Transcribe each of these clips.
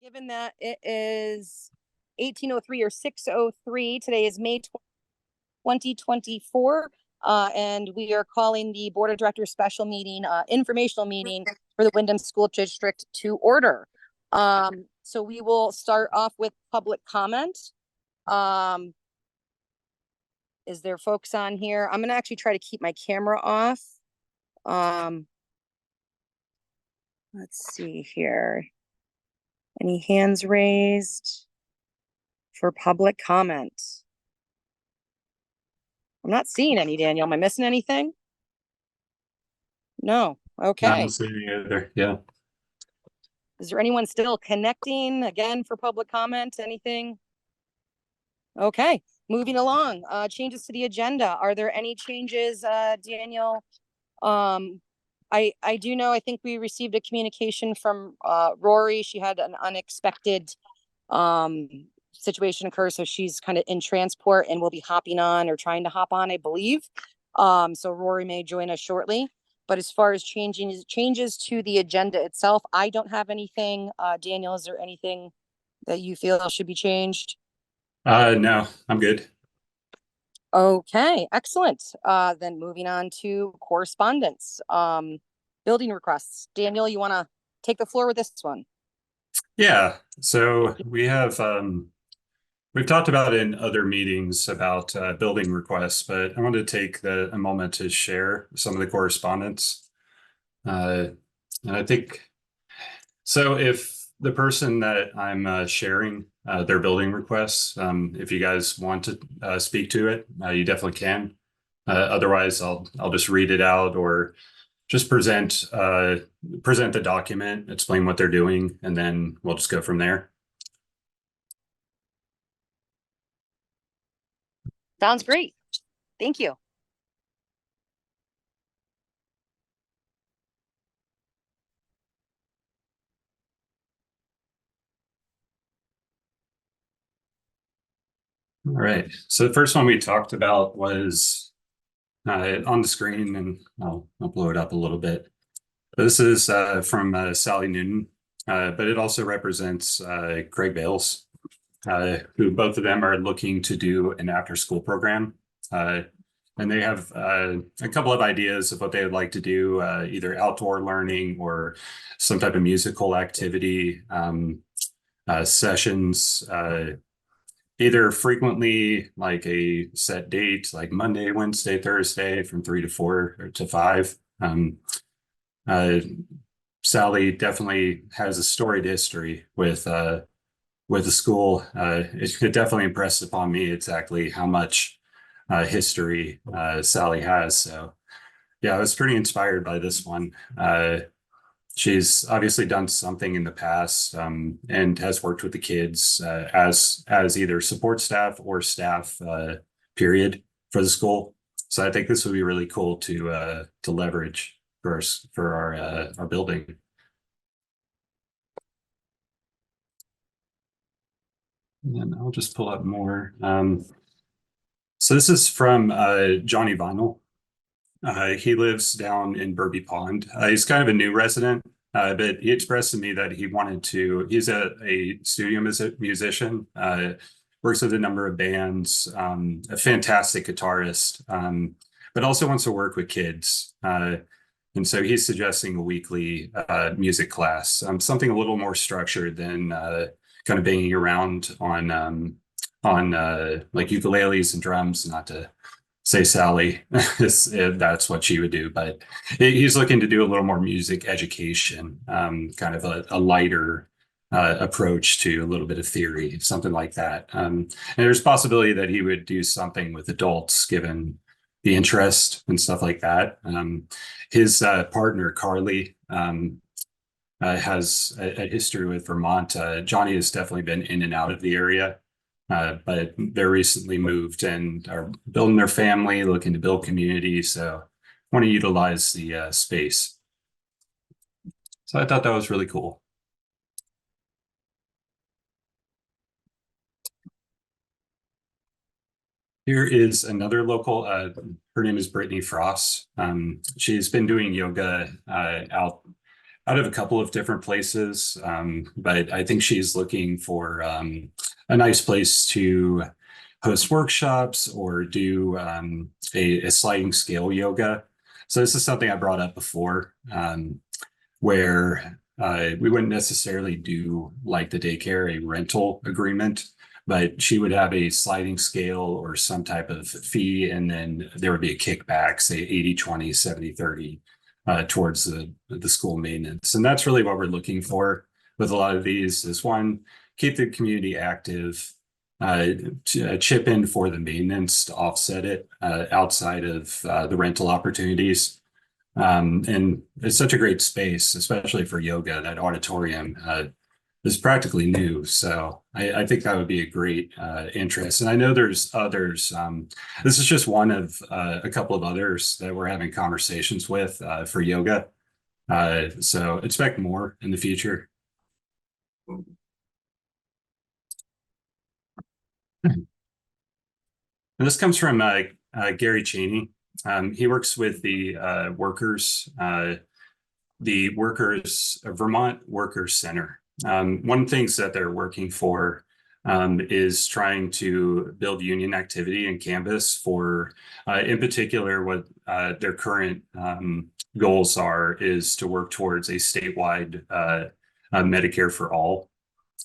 Given that it is 18:03 or 6:03, today is May 2024, and we are calling the Board of Directors special meeting, informational meeting for the Windham School District to order. So we will start off with public comment. Is there folks on here? I'm going to actually try to keep my camera off. Let's see here. Any hands raised for public comment? I'm not seeing any, Daniel. Am I missing anything? No. Okay. Not seeing either. Yeah. Is there anyone still connecting again for public comment? Anything? Okay. Moving along. Changes to the agenda. Are there any changes, Daniel? I do know, I think we received a communication from Rory. She had an unexpected situation occur, so she's kind of in transport and will be hopping on or trying to hop on, I believe. So Rory may join us shortly. But as far as changes to the agenda itself, I don't have anything. Daniel, is there anything that you feel should be changed? No, I'm good. Okay, excellent. Then moving on to correspondence. Building requests. Daniel, you want to take the floor with this one? Yeah. So we have we've talked about in other meetings about building requests, but I wanted to take a moment to share some of the correspondence. And I think so. If the person that I'm sharing their building requests, if you guys want to speak to it, you definitely can. Otherwise, I'll just read it out or just present the document, explain what they're doing, and then we'll just go from there. Sounds great. Thank you. All right. So the first one we talked about was on the screen, and I'll blow it up a little bit. This is from Sally Newton, but it also represents Craig Bales, who both of them are looking to do an after-school program. And they have a couple of ideas of what they would like to do, either outdoor learning or some type of musical activity, sessions, either frequently like a set date, like Monday, Wednesday, Thursday from 3 to 4 or to 5. Sally definitely has a storied history with the school. It definitely impressed upon me exactly how much history Sally has. So yeah, I was pretty inspired by this one. She's obviously done something in the past and has worked with the kids as either support staff or staff period for the school. So I think this would be really cool to leverage for our building. And I'll just pull up more. So this is from Johnny Vinyl. He lives down in Burby Pond. He's kind of a new resident, but he expressed to me that he wanted to, he's a studio musician, works with a number of bands, a fantastic guitarist, but also wants to work with kids. And so he's suggesting a weekly music class, something a little more structured than kind of banging around on like ukuleles and drums, not to say Sally, that's what she would do, but he's looking to do a little more music education, kind of a lighter approach to a little bit of theory, something like that. And there's a possibility that he would do something with adults, given the interest and stuff like that. His partner, Carly, has a history with Vermont. Johnny has definitely been in and out of the area. But they're recently moved and are building their family, looking to build community. So want to utilize the space. So I thought that was really cool. Here is another local. Her name is Brittany Frost. She's been doing yoga out out of a couple of different places, but I think she's looking for a nice place to host workshops or do a sliding scale yoga. So this is something I brought up before, where we wouldn't necessarily do like the daycare, a rental agreement, but she would have a sliding scale or some type of fee, and then there would be a kickback, say 80-20, 70-30, towards the school maintenance. And that's really what we're looking for with a lot of these is one, keep the community active, chip in for the maintenance to offset it outside of the rental opportunities. And it's such a great space, especially for yoga. That auditorium is practically new. So I think that would be a great interest. And I know there's others. This is just one of a couple of others that we're having conversations with for yoga. So expect more in the future. And this comes from Gary Cheney. He works with the Vermont Workers Center. One of the things that they're working for is trying to build union activity in Canvas for, in particular, what their current goals are is to work towards a statewide Medicare for all.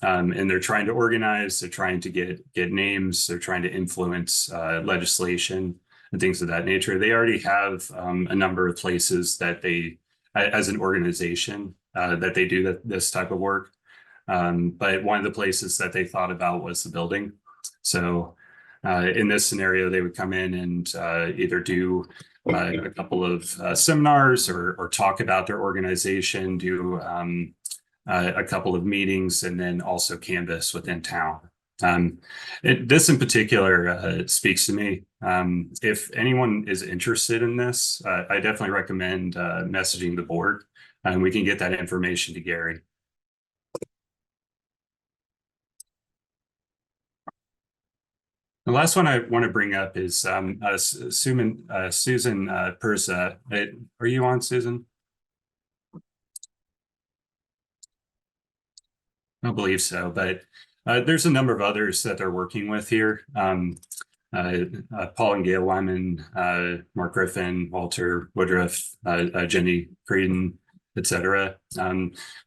And they're trying to organize, they're trying to get names, they're trying to influence legislation and things of that nature. They already have a number of places that they, as an organization, that they do this type of work. But one of the places that they thought about was the building. So in this scenario, they would come in and either do a couple of seminars or talk about their organization, do a couple of meetings, and then also canvas within town. This in particular speaks to me. If anyone is interested in this, I definitely recommend messaging the board, and we can get that information to Gary. The last one I want to bring up is Susan Persa. Are you on, Susan? I don't believe so, but there's a number of others that they're working with here. Paul and Gail Wyman, Mark Griffin, Walter Woodruff, Jenny Creedon, etc.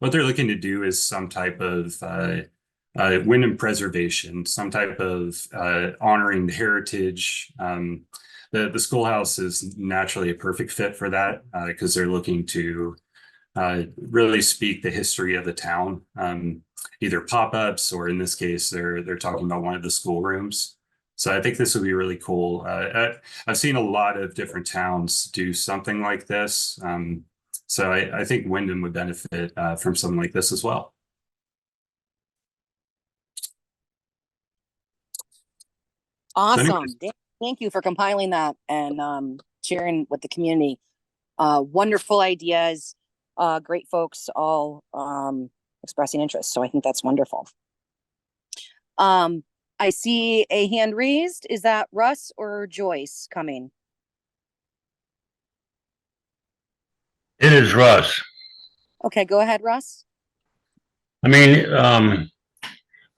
What they're looking to do is some type of Windham preservation, some type of honoring the heritage. The schoolhouse is naturally a perfect fit for that because they're looking to really speak the history of the town, either pop-ups or in this case, they're talking about one of the schoolrooms. So I think this would be really cool. I've seen a lot of different towns do something like this. So I think Windham would benefit from something like this as well. Awesome. Thank you for compiling that and sharing with the community. Wonderful ideas. Great folks all expressing interest. So I think that's wonderful. I see a hand raised. Is that Russ or Joyce coming? It is Russ. Okay, go ahead, Russ. I mean, I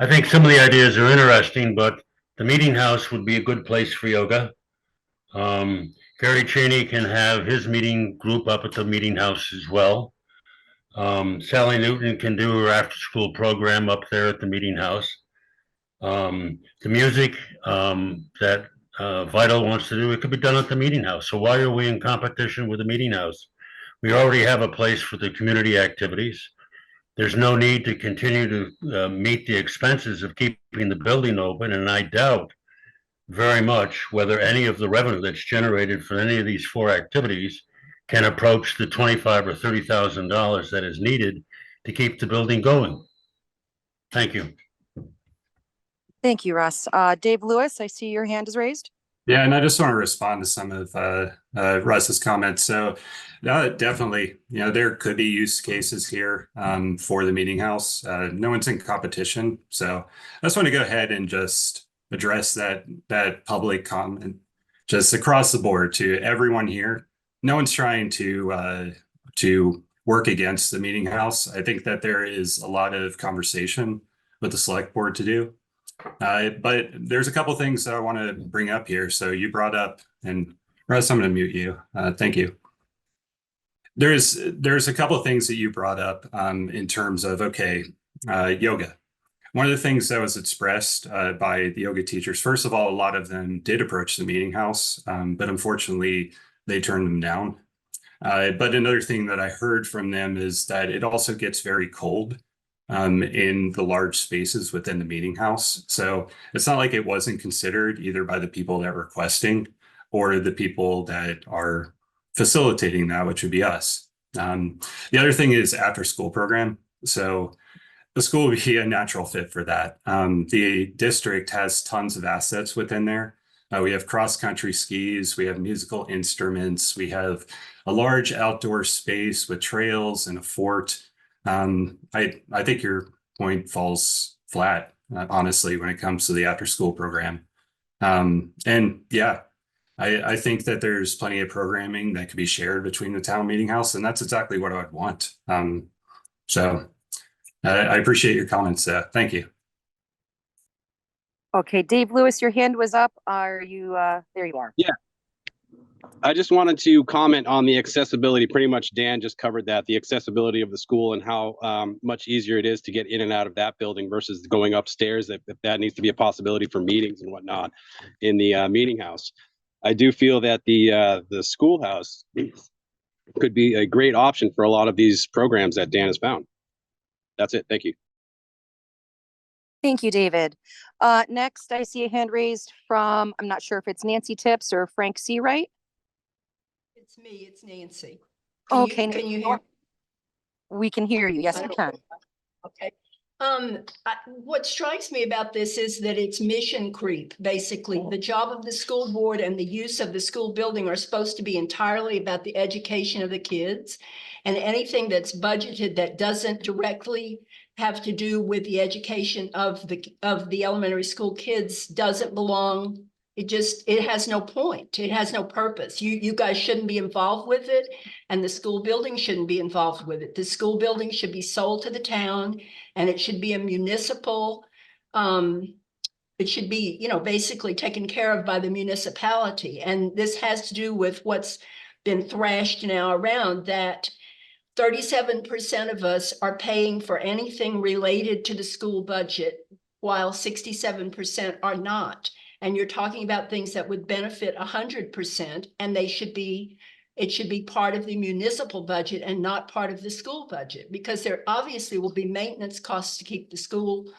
think some of the ideas are interesting, but the meeting house would be a good place for yoga. Gary Cheney can have his meeting group up at the meeting house as well. Sally Newton can do her after-school program up there at the meeting house. The music that Vital wants to do, it could be done at the meeting house. So why are we in competition with the meeting house? We already have a place for the community activities. There's no need to continue to meet the expenses of keeping the building open, and I doubt very much whether any of the revenue that's generated for any of these four activities can approach the $25,000 or $30,000 that is needed to keep the building going. Thank you. Thank you, Russ. Dave Lewis, I see your hand is raised. Yeah, and I just want to respond to some of Russ's comments. So definitely, there could be use cases here for the meeting house. No one's in competition. So I just want to go ahead and just address that public comment just across the board to everyone here. No one's trying to work against the meeting house. I think that there is a lot of conversation with the select board to do. But there's a couple things that I want to bring up here. So you brought up, and Russ, I'm going to mute you. Thank you. There's a couple of things that you brought up in terms of, okay, yoga. One of the things that was expressed by the yoga teachers, first of all, a lot of them did approach the meeting house, but unfortunately they turned them down. But another thing that I heard from them is that it also gets very cold in the large spaces within the meeting house. So it's not like it wasn't considered either by the people that are requesting or the people that are facilitating that, which would be us. The other thing is after school program. So the school would be a natural fit for that. The district has tons of assets within there. We have cross-country skis, we have musical instruments, we have a large outdoor space with trails and a fort. I think your point falls flat, honestly, when it comes to the after-school program. And yeah, I think that there's plenty of programming that could be shared between the town meeting house, and that's exactly what I'd want. So I appreciate your comments. Thank you. Okay, Dave Lewis, your hand was up. Are you, there you are. Yeah. I just wanted to comment on the accessibility. Pretty much Dan just covered that, the accessibility of the school and how much easier it is to get in and out of that building versus going upstairs, if that needs to be a possibility for meetings and whatnot in the meeting house. I do feel that the schoolhouse could be a great option for a lot of these programs that Dan has found. That's it. Thank you. Thank you, David. Next, I see a hand raised from, I'm not sure if it's Nancy Tips or Frank Seawright. It's me, it's Nancy. Okay. Can you hear? We can hear you. Yes, we can. Okay. What strikes me about this is that it's mission creep. Basically, the job of the school board and the use of the school building are supposed to be entirely about the education of the kids. And anything that's budgeted that doesn't directly have to do with the education of the elementary school kids doesn't belong. It has no point. It has no purpose. You guys shouldn't be involved with it, and the school building shouldn't be involved with it. The school building should be sold to the town, and it should be a municipal, it should be, basically taken care of by the municipality. And this has to do with what's been thrashed now around, that 37% of us are paying for anything related to the school budget, while 67% are not. And you're talking about things that would benefit 100%, and it should be part of the municipal budget and not part of the school budget, because there obviously will be maintenance costs to keep the school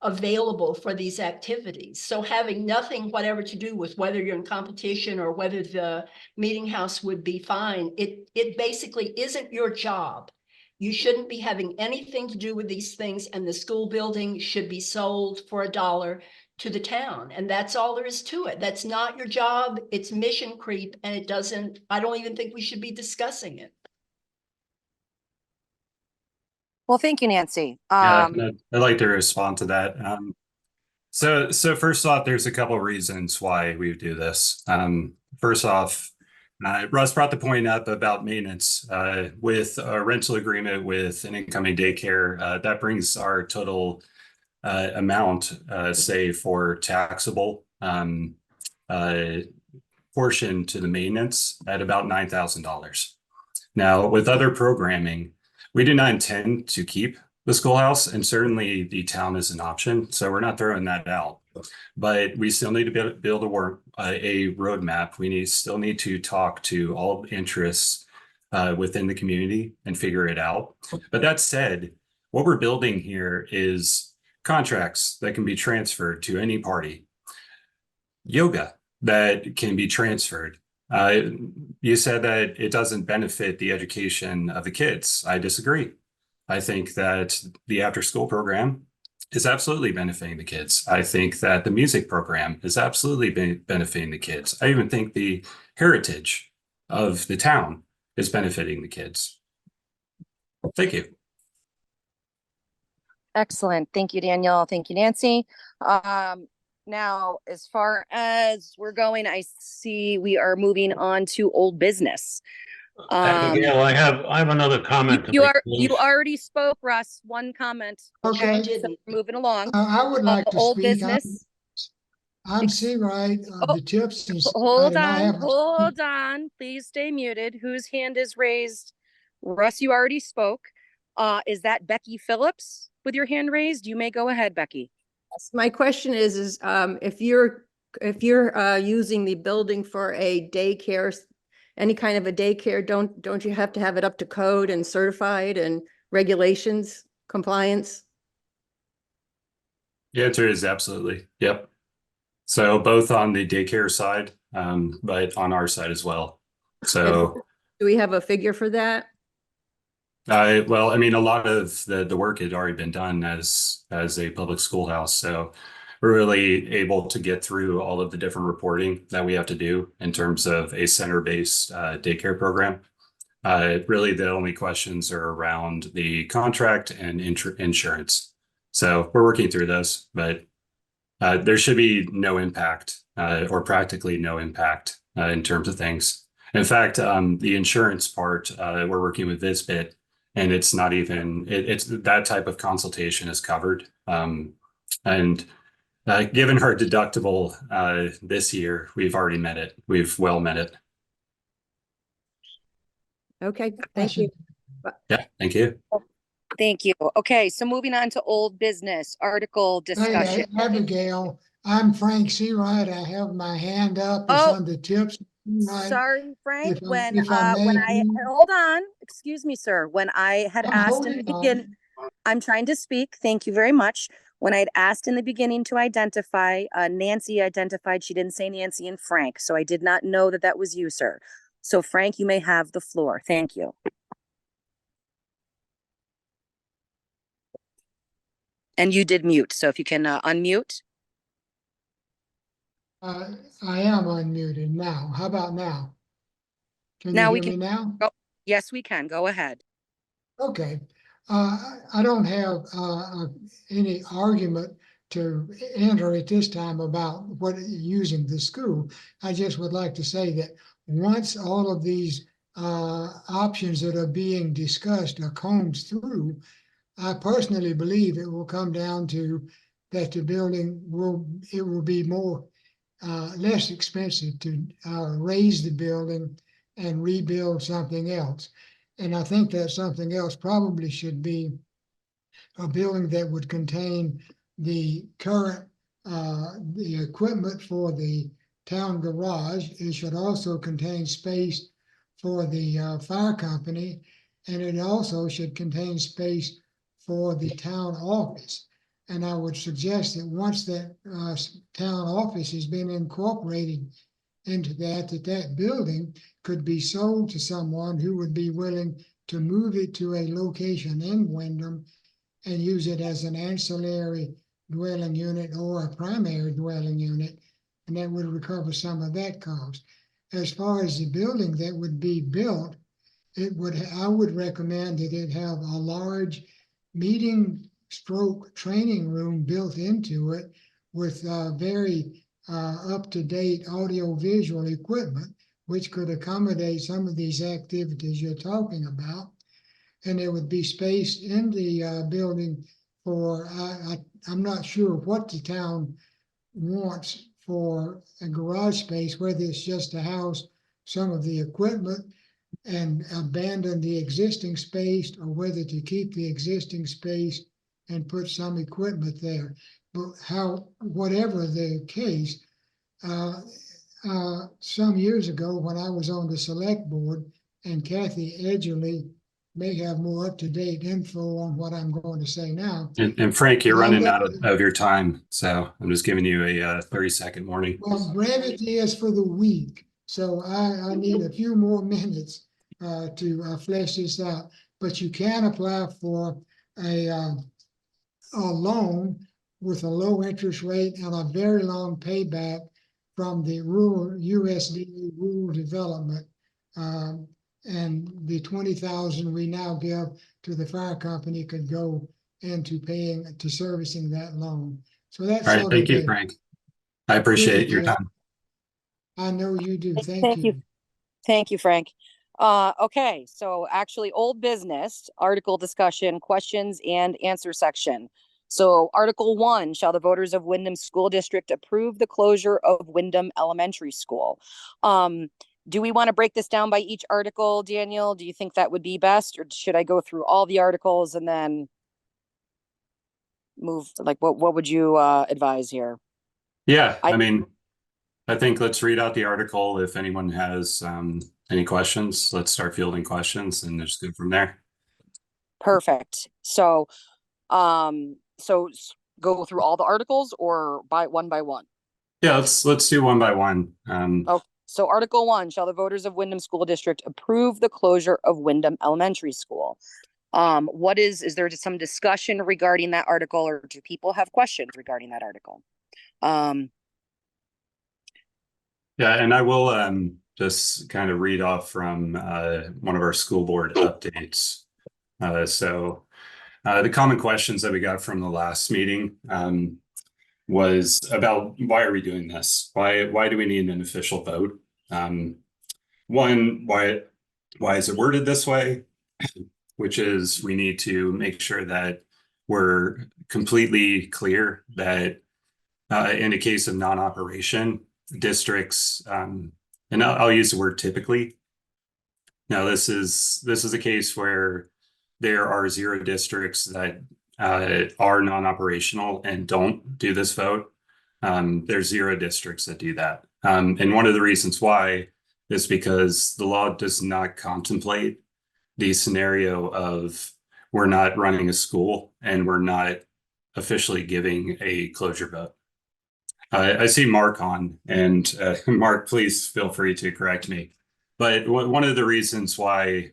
available for these activities. So having nothing whatever to do with whether you're in competition or whether the meeting house would be fine, it basically isn't your job. You shouldn't be having anything to do with these things, and the school building should be sold for $1 to the town. And that's all there is to it. That's not your job. It's mission creep, and I don't even think we should be discussing it. Well, thank you, Nancy. Yeah, I'd like to respond to that. So first off, there's a couple of reasons why we do this. First off, Russ brought the point up about maintenance. With a rental agreement with an incoming daycare, that brings our total amount, say for taxable portion to the maintenance at about $9,000. Now, with other programming, we do not intend to keep the schoolhouse, and certainly the town is an option, so we're not throwing that out. But we still need to build a roadmap. We still need to talk to all interests within the community and figure it out. But that said, what we're building here is contracts that can be transferred to any party, yoga that can be transferred. You said that it doesn't benefit the education of the kids. I disagree. I think that the after-school program is absolutely benefiting the kids. I think that the music program is absolutely benefiting the kids. I even think the heritage of the town is benefiting the kids. Thank you. Excellent. Thank you, Daniel. Thank you, Nancy. Now, as far as we're going, I see we are moving on to old business. Abigail, I have another comment to make, You please. already spoke, Russ, one comment. Okay. Okay, so we're moving along. I would like to Old speak. business. I'm C. Wright of Oh, the Tips and Hold and I on, have hold on. Please stay muted. Whose hand is raised? Russ, you already spoke. Is that Becky Phillips with your hand raised? You may go ahead, Becky. My question is, if you're using the building for a daycare, any kind of a daycare, don't you have to have it up to code and certified and regulations compliance? The answer is absolutely. Yep. So both on the daycare side, but on our side as well. So, Do we have a figure for that? well, I mean, a lot of the work had already been done as a public schoolhouse. So we're really able to get through all of the different reporting that we have to do in terms of a center-based daycare program. Really, the only questions are around the contract and insurance. So we're working through those, but there should be no impact or practically no impact in terms of things. In fact, the insurance part, we're working with Visbit, and it's not even, it's that type of consultation is covered. And given our deductible this year, we've already met it. We've well met it. Okay, thank you. Yeah, thank you. Thank you. Okay, so moving on to old business, article discussion. Hey, Abigail, I'm Frank C. Wright. I have my hand up. It's Oh, on the Tips. Right. Sorry, Frank, If I may, when I, please. hold on, excuse me, sir. When I had I'm asked in the holding on. beginning, I'm trying to speak. Thank you very much. When I had asked in the beginning to identify, Nancy identified, she didn't say Nancy and Frank. So I did not know that that was you, sir. So Frank, you may have the floor. Thank you. And you did mute. So if you can unmute. I am unmuted now. How about now? Can Now you we hear can me now? go. Yes, we can. Go ahead. Okay. I don't have any argument to enter at this time about what using the school. I just would like to say that once all of these options that are being discussed are combed through, I personally believe it will come down to that the building will be more less expensive to raise the building and rebuild something else. And I think that something else probably should be a building that would contain the current the equipment for the town garage. It should also contain space for the fire company, and it also should contain space for the town office. And I would suggest that once that town office has been incorporated into that building could be sold to someone who would be willing to move it to a location in Windham and use it as an ancillary dwelling unit or a primary dwelling unit, and that would recover some of that cost. As far as the building that would be built, I would recommend that it have a large meeting stroke training room built into it with very up-to-date audio-visual equipment, which could accommodate some of these activities you're talking about. And there would be space in the building for, I'm not sure what the town wants for a garage space, whether it's just to house some of the equipment and abandon the existing space, or whether to keep the existing space and put some equipment there. But whatever the case, some years ago when I was on the select board, and Kathy Edgerly may have more up-to-date info on what I'm going to say now. And Frank, you're running out of your time, so I'm just giving you a 30-second warning. Well, brevity is for the weak, so I need a few more minutes to flesh this out. But you can apply for a loan with a low interest rate and a very long payback from the USDA rural development. And the 20,000 we now give to the fire company could go into servicing that loan. So that's all right. Thank you, Frank. I appreciate your time. I know you do. Thank you. Thank you, Frank. Okay, so actually old business, article discussion, questions and answer section. So Article 1, shall the voters of Windham School District approve the closure of Windham Elementary School? Do we want to break this down by each article, Daniel? Do you think that would be best, or should I go through all the articles and then move, like, what would you advise here? Yeah, I- I mean, I think let's read out the article. If anyone has any questions, let's start fielding questions and just go from there. Perfect. So, go through all the articles or by one by one? Yeah, let's do one by one. Oh, so Article 1, shall the voters of Windham School District approve the closure of Windham Elementary School? Is there some discussion regarding that article, or do people have questions regarding that article? Yeah, and I will just kind of read off from one of our school board updates. The common questions that we got from the last meeting was about why are we doing this? Why do we need an official vote? One, why is it worded this way? Which is we need to make sure that we're completely clear that in a case of non-operation, districts, and I'll use the word typically. Now, this is a case where there are 0 districts that are non-operational and don't do this vote. There's 0 districts that do that. And one of the reasons why is because the law does not contemplate the scenario of we're not running a school and we're not officially giving a closure vote. I see Mark on, and Mark, please feel free to correct me. But one of the reasons why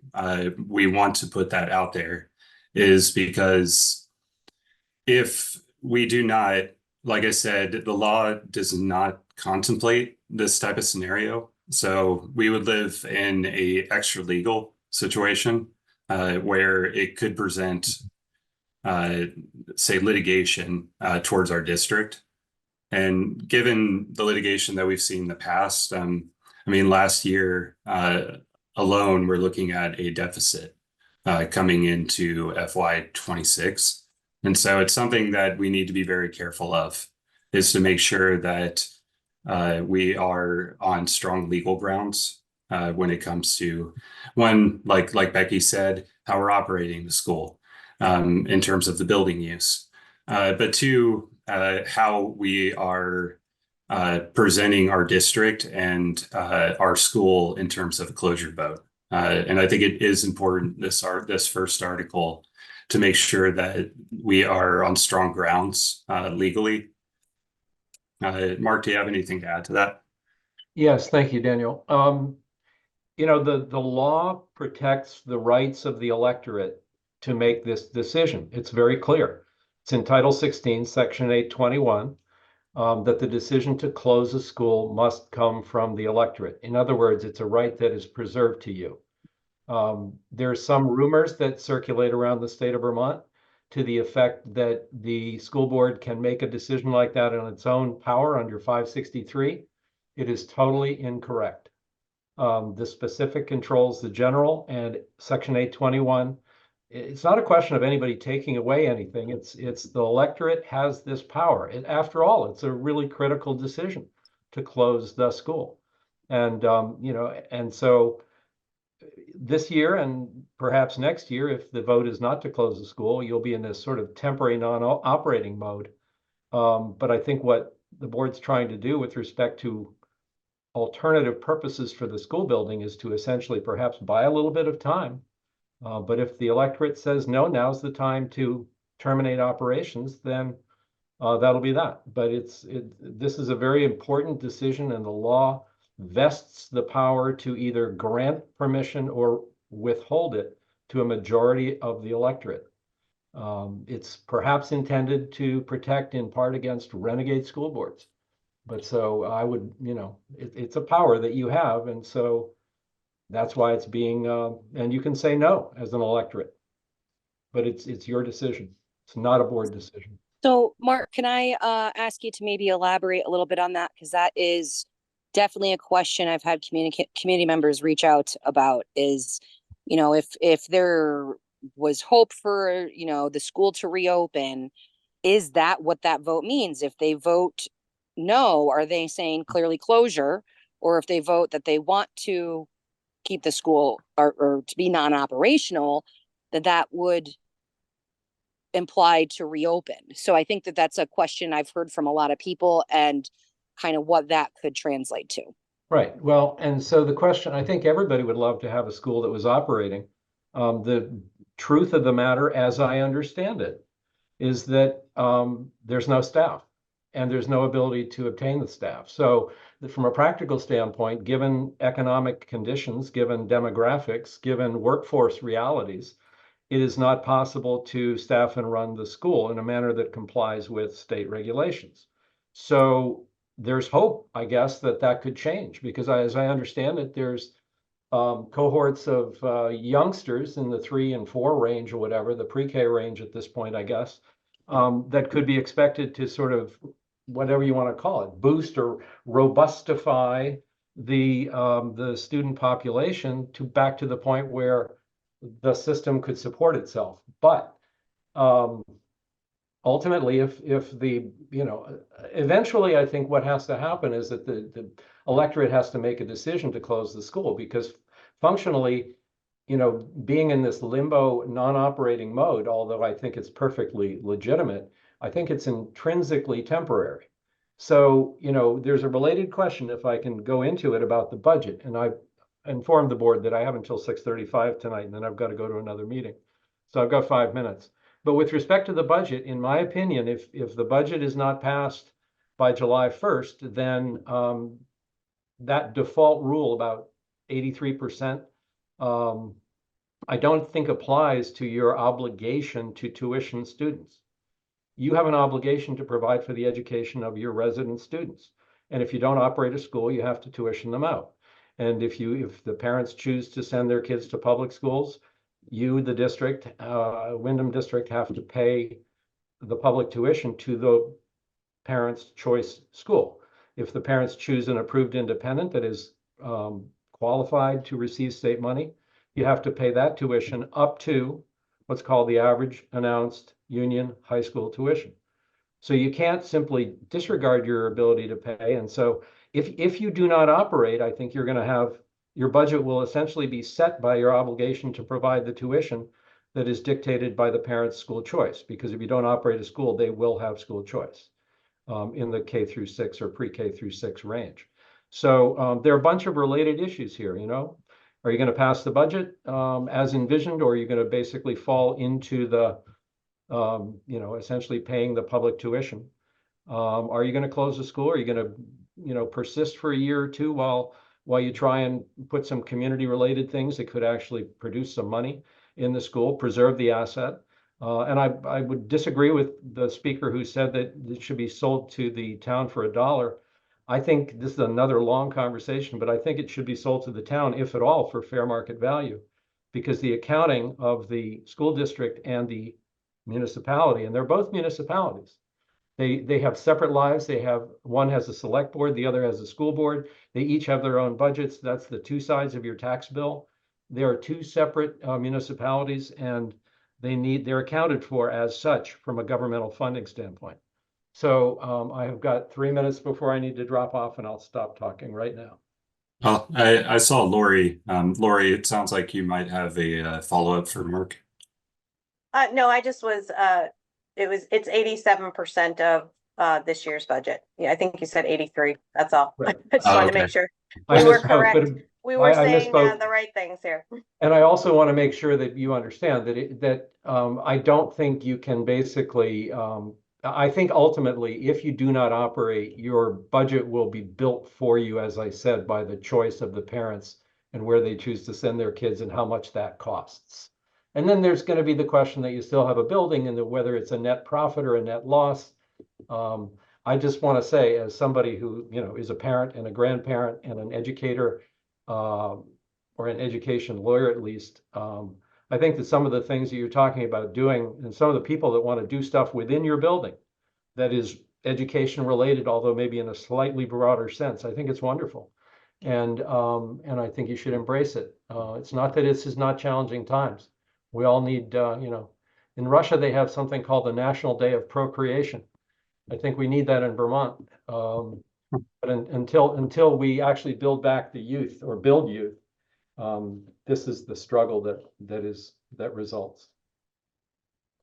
we want to put that out there is because if we do not, like I said, the law does not contemplate this type of scenario. So we would live in a extra legal situation where it could present, say, litigation towards our district. And given the litigation that we've seen in the past, I mean, last year alone, we're looking at a deficit coming into FY26. And so it's something that we need to be very careful of, is to make sure that we are on strong legal grounds when it comes to, one, like Becky said, how we're operating the school in terms of the building use. But two, how we are presenting our district and our school in terms of a closure vote. And I think it is important, this first article, to make sure that we are on strong grounds legally. Mark, do you have anything to add to that? Yes, thank you, Daniel. You know, the law protects the rights of the electorate to make this decision. It's very clear. It's in Title 16, Section 821, that the decision to close a school must come from the electorate. In other words, it's a right that is preserved to you. There's some rumors that circulate around the state of Vermont to the effect that the school board can make a decision like that on its own power under 563. It is totally incorrect. The specific controls the general, and Section 821. It's not a question of anybody taking away anything. It's the electorate has this power. After all, it's a really critical decision to close the school. And, you know, and so this year and perhaps next year, if the vote is not to close the school, you'll be in this sort of temporary non-operating mode. But I think what the board's trying to do with respect to alternative purposes for the school building is to essentially perhaps buy a little bit of time. But if the electorate says, no, now's the time to terminate operations, then that'll be that. But this is a very important decision, and the law vests the power to either grant permission or withhold it to a majority of the electorate. It's perhaps intended to protect in part against renegade school boards. But so I would, you know, it's a power that you have. And so that's why it's being, and you can say no as an electorate, but it's your decision. It's not a board decision. So, Mark, can I ask you to maybe elaborate a little bit on that? Because that is definitely a question I've had community members reach out about is, if there was hope for, the school to reopen, is that what that vote means? If they vote no, are they saying clearly closure? Or if they vote that they want to keep the school or to be non-operational, that would imply to reopen. So I think that that's a question I've heard from a lot of people and kind of what that could translate to. Right. Well, and so the question, I think everybody would love to have a school that was operating. The truth of the matter, as I understand it, is that there's no staff and there's no ability to obtain the staff. So from a practical standpoint, given economic conditions, given demographics, given workforce realities, it is not possible to staff and run the school in a manner that complies with state regulations. So there's hope, I guess, that could change, because as I understand it, there's cohorts of youngsters in the 3 and 4 range or whatever, the pre-K range at this point, I guess, that could be expected to sort of, whatever you want to call it, boost or robustify the student population to back to the point where the system could support itself. But ultimately, if the, eventually, I think what has to happen is that the electorate has to make a decision to close the school, because functionally, being in this limbo non-operating mode, although I think it's perfectly legitimate, I think it's intrinsically temporary. So, there's a related question, if I can go into it, about the budget. And I informed the board that I have until 6:35 tonight, and then I've got to go to another meeting. So I've got 5 minutes. But with respect to the budget, in my opinion, if the budget is not passed by July 1st, then that default rule about 83%, I don't think applies to your obligation to tuition students. You have an obligation to provide for the education of your resident students. And if you don't operate a school, you have to tuition them out. And if the parents choose to send their kids to public schools, you, the district, Windham District, have to pay the public tuition to the parents' choice school. If the parents choose an approved independent that is qualified to receive state money, you have to pay that tuition up to what's called the average announced union high school tuition. So you can't simply disregard your ability to pay. And so if you do not operate, I think you're going to have, your budget will essentially be set by your obligation to provide the tuition that is dictated by the parents' school choice. Because if you don't operate a school, they will have school choice in the K through 6 or pre-K through 6 range. So there are a bunch of related issues here, Are you going to pass the budget as envisioned, or are you going to basically fall into the, essentially paying the public tuition? Are you going to close the school? Are you going to, persist for a year or two while you try and put some community related things that could actually produce some money in the school, preserve the asset? And I would disagree with the speaker who said that it should be sold to the town for $1. I think this is another long conversation, but I think it should be sold to the town, if at all, for fair market value, because the accounting of the school district and the municipality, and they're both municipalities, they have separate lives. One has a select board, the other has a school board. They each have their own budgets. That's the two sides of your tax bill. There are two separate municipalities, and they're accounted for as such from a governmental funding standpoint. So I have got 3 minutes before I need to drop off, and I'll stop talking right now. Oh, I saw Lori. Lori, it sounds like you might have a follow-up for Mark. No, I just was, it's 87% of this year's budget. Yeah, I think you said 83. That's all. Right. I just wanted to okay. make sure I we were misspoke, correct. but We were I saying misspoke. the right things here. And I also want to make sure that you understand that I don't think you can basically, I think ultimately, if you do not operate, your budget will be built for you, as I said, by the choice of the parents and where they choose to send their kids and how much that costs. And then there's going to be the question that you still have a building and whether it's a net profit or a net loss. I just want to say, as somebody who, is a parent and a grandparent and an educator, or an education lawyer at least, I think that some of the things that you're talking about doing, and some of the people that want to do stuff within your building that is education related, although maybe in a slightly broader sense. I think it's wonderful. And I think you should embrace it. It's not that this is not challenging times. We all need, in Russia, they have something called the National Day of Procreation. I think we need that in Vermont. But until we actually build back the youth or build youth, this is the struggle that results.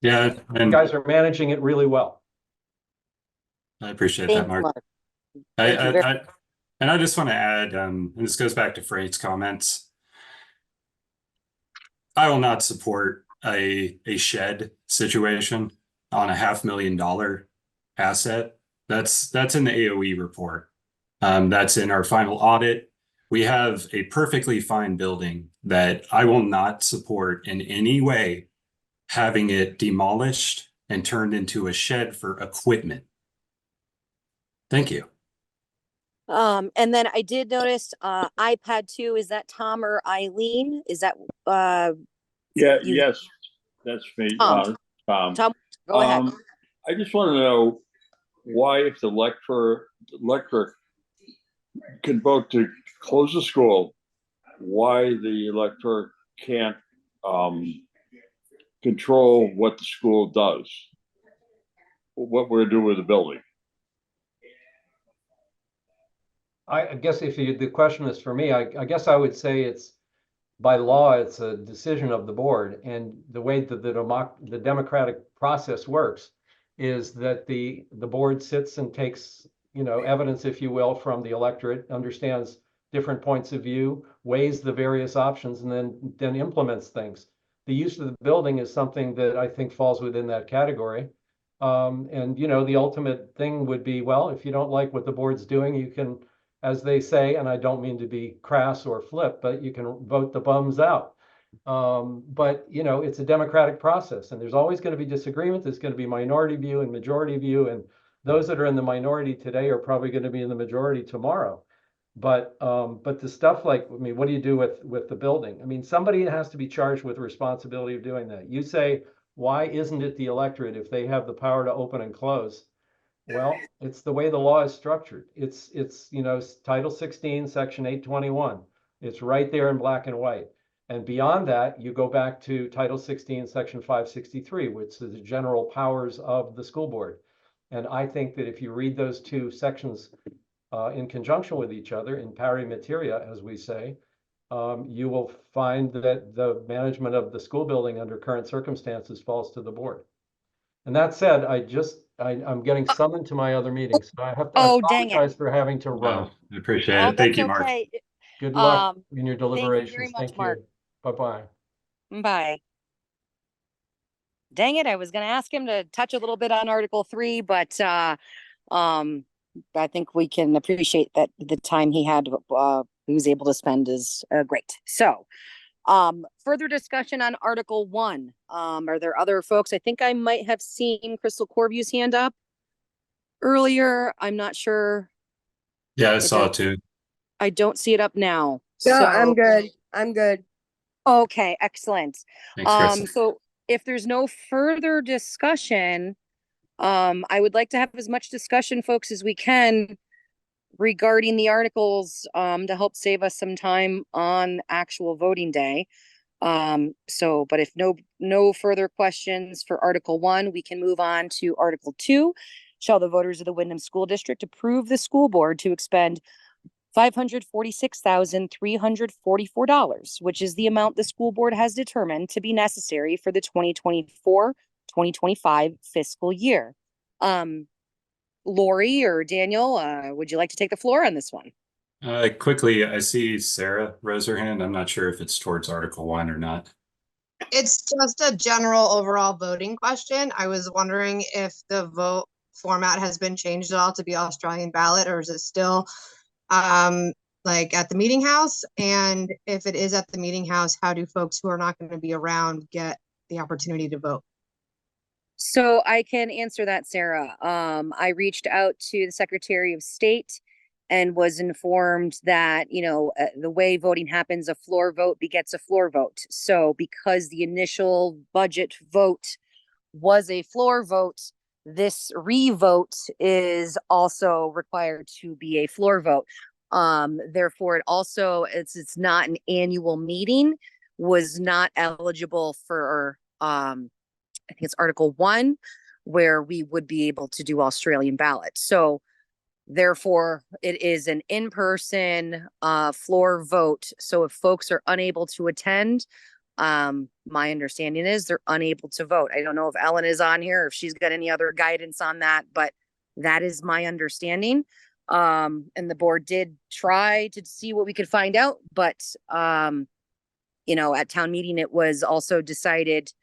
Yeah, You and guys are managing it really well. I appreciate Thank that, you, Mark. Mark. I, Thank you very- I, and I just want to add, and this goes back to Frank's comments. I will not support a shed situation on a $500,000 asset. That's in the AOE report. That's in our final audit. We have a perfectly fine building that I will not support in any way having it demolished and turned into a shed for equipment. Thank you. And then I did notice iPad 2, is that Tom or Eileen? Is that Yeah, you- yes, that's me, Tom. Tom, go ahead. I just want to know why, if the electorate can vote to close the school, why the electorate can't control what the school does, what we're doing with the building. I guess if the question is for me, I guess I would say it's by law, it's a decision of the board. And the way that the democratic process works is that the board sits and takes, evidence, if you will, from the electorate, understands different points of view, weighs the various options, and then implements things. The use of the building is something that I think falls within that category. And the ultimate thing would be, well, if you don't like what the board's doing, you can, as they say, and I don't mean to be crass or flip, but you can vote the bums out. But it's a democratic process, and there's always going to be disagreement. There's going to be minority view and majority view, and those that are in the minority today are probably going to be in the majority tomorrow. But the stuff like, what do you do with the building? Somebody has to be charged with the responsibility of doing that. You say, why isn't it the electorate if they have the power to open and close? Well, it's the way the law is structured. It's Title 16, Section 821. It's right there in black and white. And beyond that, you go back to Title 16, Section 563, which is the general powers of the school board. And I think that if you read those two sections in conjunction with each other, in pari materia, as we say, you will find that the management of the school building under current circumstances falls to the board. And that said, I'm getting summoned to my other meeting, so I have to Dang it. apologize for having to run. Wow, I appreciate it. Thank you, Mark. Okay. Good luck Um, in your very deliberations. much, Thank Mark. you. Bye-bye. Bye. Dang it, I was gonna ask him to touch a little bit on Article 3, but I think we can appreciate that the time he was able to spend is great. So, further discussion on Article 1. Are there other folks? I think I might have seen Crystal Corview's hand up earlier. I'm not sure. Yeah, I saw it too. I don't see it up now. No, So, I'm good. I'm good. okay, excellent. Thanks, Chris. So if there's no further discussion, I would like to have as much discussion, folks, as we can regarding the articles, to help save us some time on actual voting day. But if no further questions for Article 1, we can move on to Article 2. Shall the voters of the Windham School District approve the school board to expend $546,344, which is the amount the school board has determined to be necessary for the 2024-2025 fiscal year. Lori or Daniel, would you like to take the floor on this one? Quickly, I see Sarah rose her hand. I'm not sure if it's towards Article 1 or not. It's just a general overall voting question. I was wondering if the vote format has been changed at all to be Australian ballot, or is it still like at the meeting house? And if it is at the meeting house, how do folks who are not going to be around get the opportunity to vote? So I can answer that, Sarah. I reached out to the Secretary of State and was informed that, the way voting happens, a floor vote begets a floor vote. So because the initial budget vote was a floor vote, this revote is also required to be a floor vote. Therefore, it's not an annual meeting, was not eligible for, I think it's Article 1, where we would be able to do Australian ballot. So therefore, it is an in-person floor vote. So if folks are unable to attend, my understanding is they're unable to vote. I don't know if Ellen is on here, or if she's got any other guidance on that, but that is my understanding. And the board did try to see what we could find out, but at town meeting, it was also decided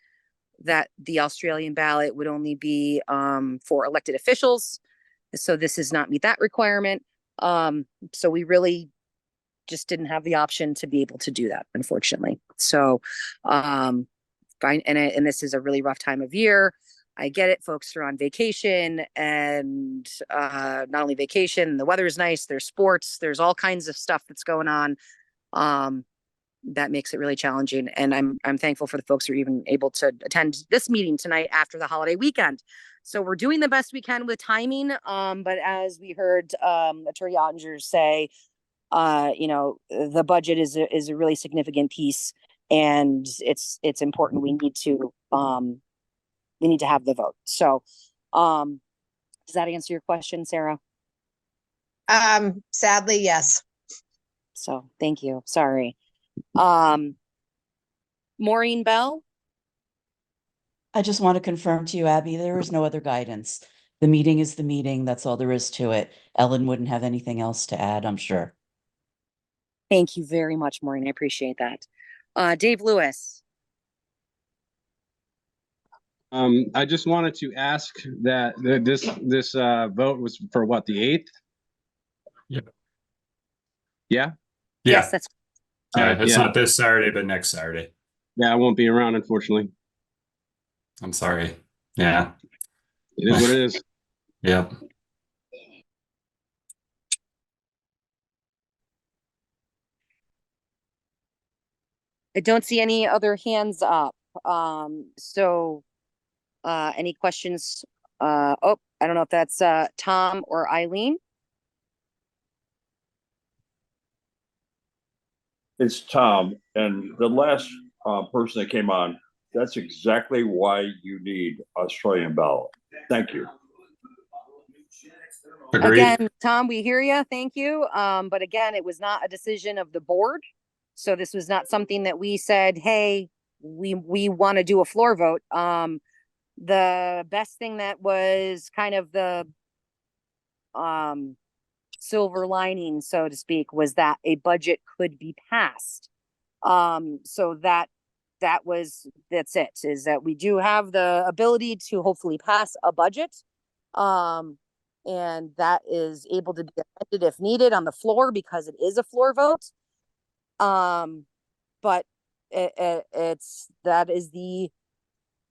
that the Australian ballot would only be for elected officials. So this does not meet that requirement. So we really just didn't have the option to be able to do that, unfortunately. So fine. And this is a really rough time of year. I get it. Folks are on vacation, and not only vacation, the weather is nice. There's sports. There's all kinds of stuff that's going on. That makes it really challenging. And I'm thankful for the folks who are even able to attend this meeting tonight after the holiday weekend. So we're doing the best we can with timing. But as we heard Attorney Ottinger say, the budget is a really significant piece, and it's important. We need to have the vote. So does that answer your question, Sarah? Sadly, yes. So thank you. Sorry. Maureen Bell. I just want to confirm to you, Abby, there is no other guidance. The meeting is the meeting. That's all there is to it. Ellen wouldn't have anything else to add, I'm sure. Thank you very much, Maureen. I appreciate that. Dave Lewis. I just wanted to ask that this vote was for what, the 8th? Yep. Yeah? Yes, that's It's yeah. not this Saturday, but next Saturday. Yeah, I won't be around, unfortunately. I'm sorry. Yeah. It is what it is. Yep. I don't see any other hands up. So any questions? I don't know if that's Tom or Eileen. It's Tom, and the last person that came on, that's exactly why you need Australian ballot. Thank you. Agreed. Again, Tom, we hear you. Thank you. But again, it was not a decision of the board. So this was not something that we said, hey, we want to do a floor vote. The best thing that was kind of the silver lining, so to speak, was that a budget could be passed. So that's it, is that we do have the ability to hopefully pass a budget. And that is able to be amended if needed on the floor, because it is a floor vote. But that is the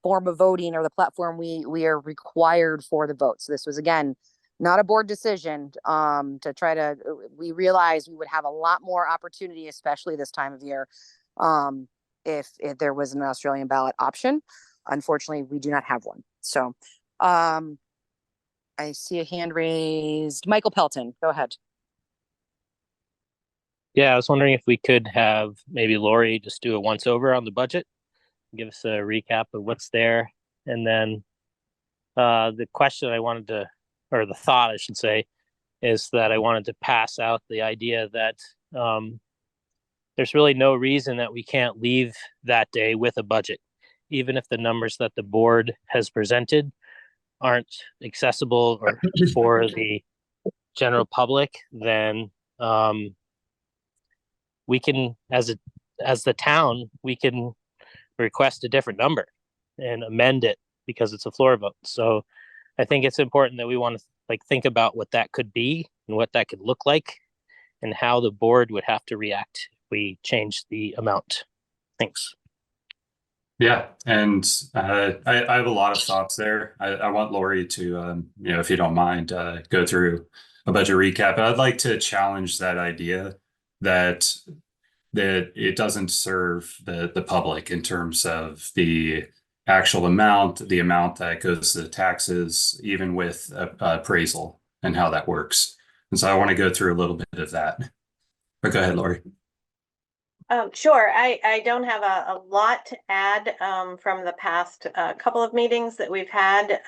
form of voting, or the platform we are required for the vote. So this was, again, not a board decision. We realized we would have a lot more opportunity, especially this time of year, if there was an Australian ballot option. Unfortunately, we do not have one. So I see a hand raised. Michael Pelton, go ahead. Yeah, I was wondering if we could have maybe Lori just do a once over on the budget, give us a recap of what's there. And then the question I wanted to, or the thought I should say, is that I wanted to pass out the idea that there's really no reason that we can't leave that day with a budget, even if the numbers that the board has presented aren't accessible or for the general public. Then we can, as the town, we can request a different number and amend it because it's a floor vote. So I think it's important that we want to think about what that could be and what that could look like, and how the board would have to react if we change the amount. Thanks. Yeah, and I have a lot of thoughts there. I want Lori to, if you don't mind, go through a budget recap. I'd like to challenge that idea that it doesn't serve the public in terms of the actual amount, the amount that goes to the taxes, even with appraisal and how that works. And so I want to go through a little bit of that. But go ahead, Lori. Sure. I don't have a lot to add from the past couple of meetings that we've had.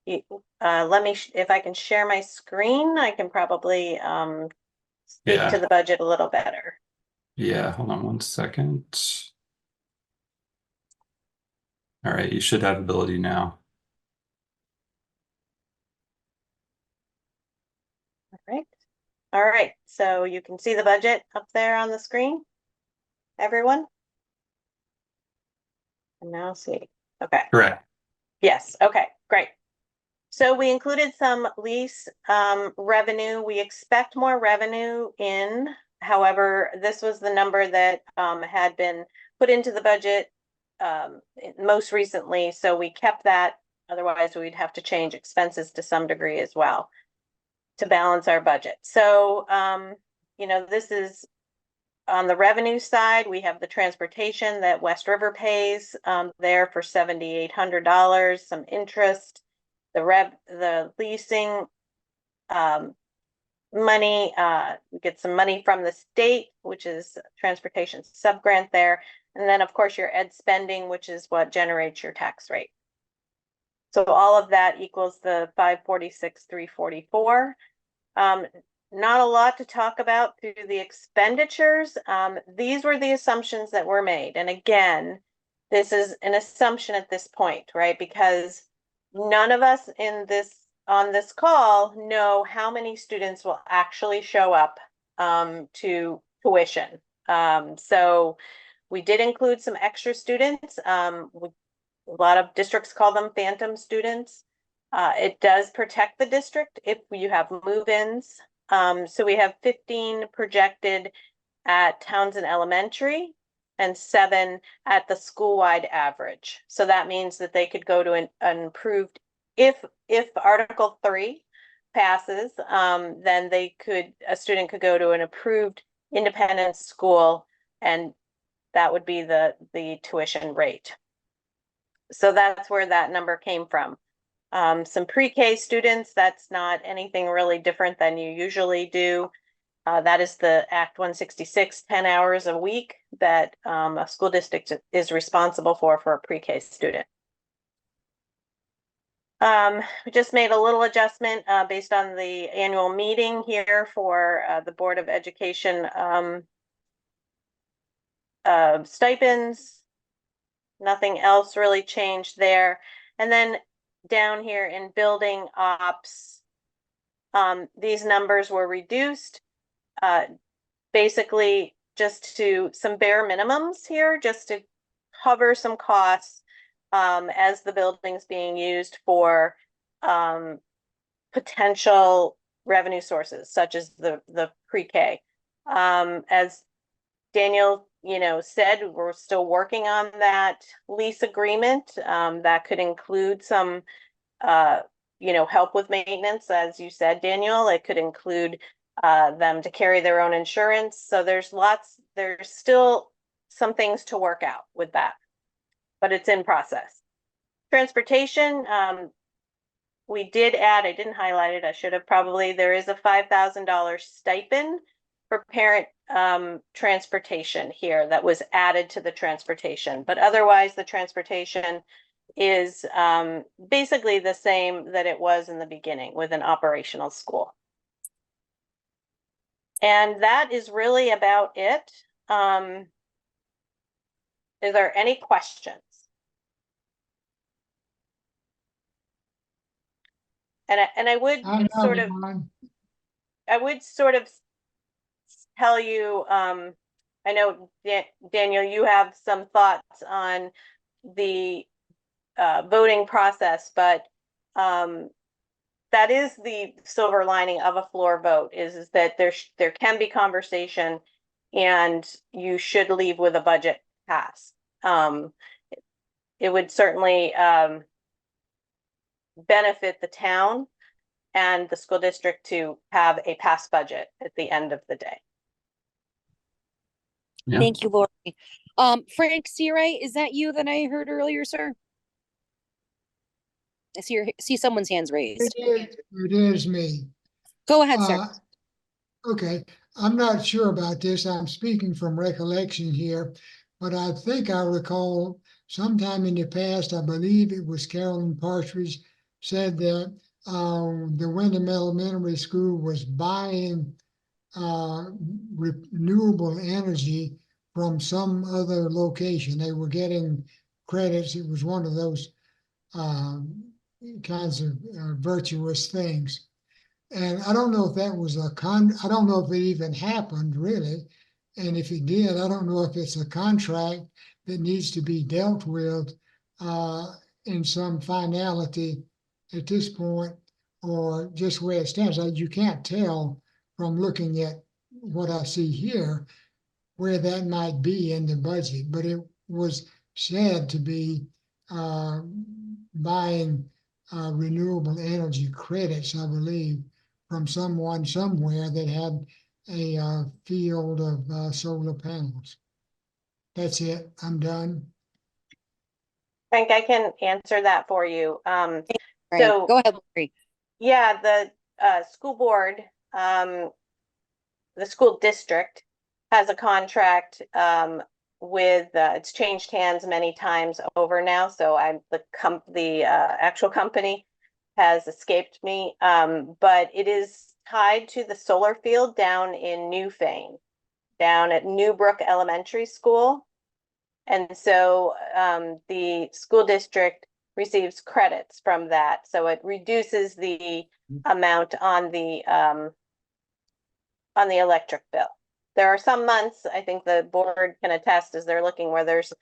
Let me, if I can share my screen, I can probably speak to the budget a little better. Yeah, hold on one second. All right, you should have ability now. All right. So you can see the budget up there on the screen, everyone? And now see. Okay. Correct. Yes. Okay, great. So we included some lease revenue. We expect more revenue in. However, this was the number that had been put into the budget most recently. So we kept that. Otherwise, we'd have to change expenses to some degree as well to balance our budget. So, you know, this is on the revenue side. We have the transportation that West River pays there for $7,800, some interest, the leasing money, we get some money from the state, which is transportation subgrant there. And then of course your ed spending, which is what generates your tax rate. So all of that equals the 546,344. Not a lot to talk about through the expenditures. These were the assumptions that were made. And again, this is an assumption at this point, right? Because none of us on this call know how many students will actually show up to tuition. So we did include some extra students. A lot of districts call them phantom students. It does protect the district if you have move-ins. So we have 15 projected at Townsend Elementary and 7 at the school-wide average. So that means that they could go to an improved, if Article 3 passes, then a student could go to an approved independent school, and that would be the tuition rate. So that's where that number came from. Some pre-K students, that's not anything really different than you usually do. That is the Act 166, 10 hours a week that a school district is responsible for a pre-K student. We just made a little adjustment based on the annual meeting here for the Board of Education stipends. Nothing else really changed there. And then down here in building ops, these numbers were reduced basically just to some bare minimums here, just to cover some costs as the building's being used for potential revenue sources, such as the pre-K. As Daniel, said, we're still working on that lease agreement that could include some, help with maintenance, as you said, Daniel. It could include them to carry their own insurance. So there's still some things to work out with that, but it's in process. Transportation, we did add, I didn't highlight it, I should have probably, there is a $5,000 stipend for parent transportation here that was added to the transportation, but otherwise the transportation is basically the same that it was in the beginning with an operational school. And that is really about it. Is there any questions? And I would sort of tell you, I know Daniel, you have some thoughts on the voting process, but that is the silver lining of a floor vote is that there can be conversation, and you should leave with a budget pass. It would certainly benefit the town and the school district to have a passed budget at the end of the day. Yeah. Thank you, Lori. Frank Searay, is that you that I heard earlier, sir? See someone's hands raised. It is me. Go ahead, sir. Okay, I'm not sure about this. I'm speaking from recollection here, but I think I recall sometime in the past, I believe it was Carolyn Partridge, said that the Windham Elementary School was buying renewable energy from some other location. They were getting credits. It was one of those kinds of virtuous things. And I don't know if that was I don't know if it even happened really. And if it did, I don't know if it's a contract that needs to be dealt with in some finality at this point, or just where it stands. You can't tell from looking at what I see here where that might be in the budget, but it was said to be buying renewable energy credits, I believe, from someone somewhere that had a field of solar panels. That's it. I'm done. Frank, I can answer that for you. Right. So Go ahead, Lori. yeah, the school board, the school district has a contract with it's changed hands many times over now. So I'm the actual company has escaped me, but it is tied to the solar field down in Newfane, down at Newbrook Elementary School. And so the school district receives credits from that. So it reduces the amount on the electric bill. There are some months, I think the board can attest, as they're looking where there's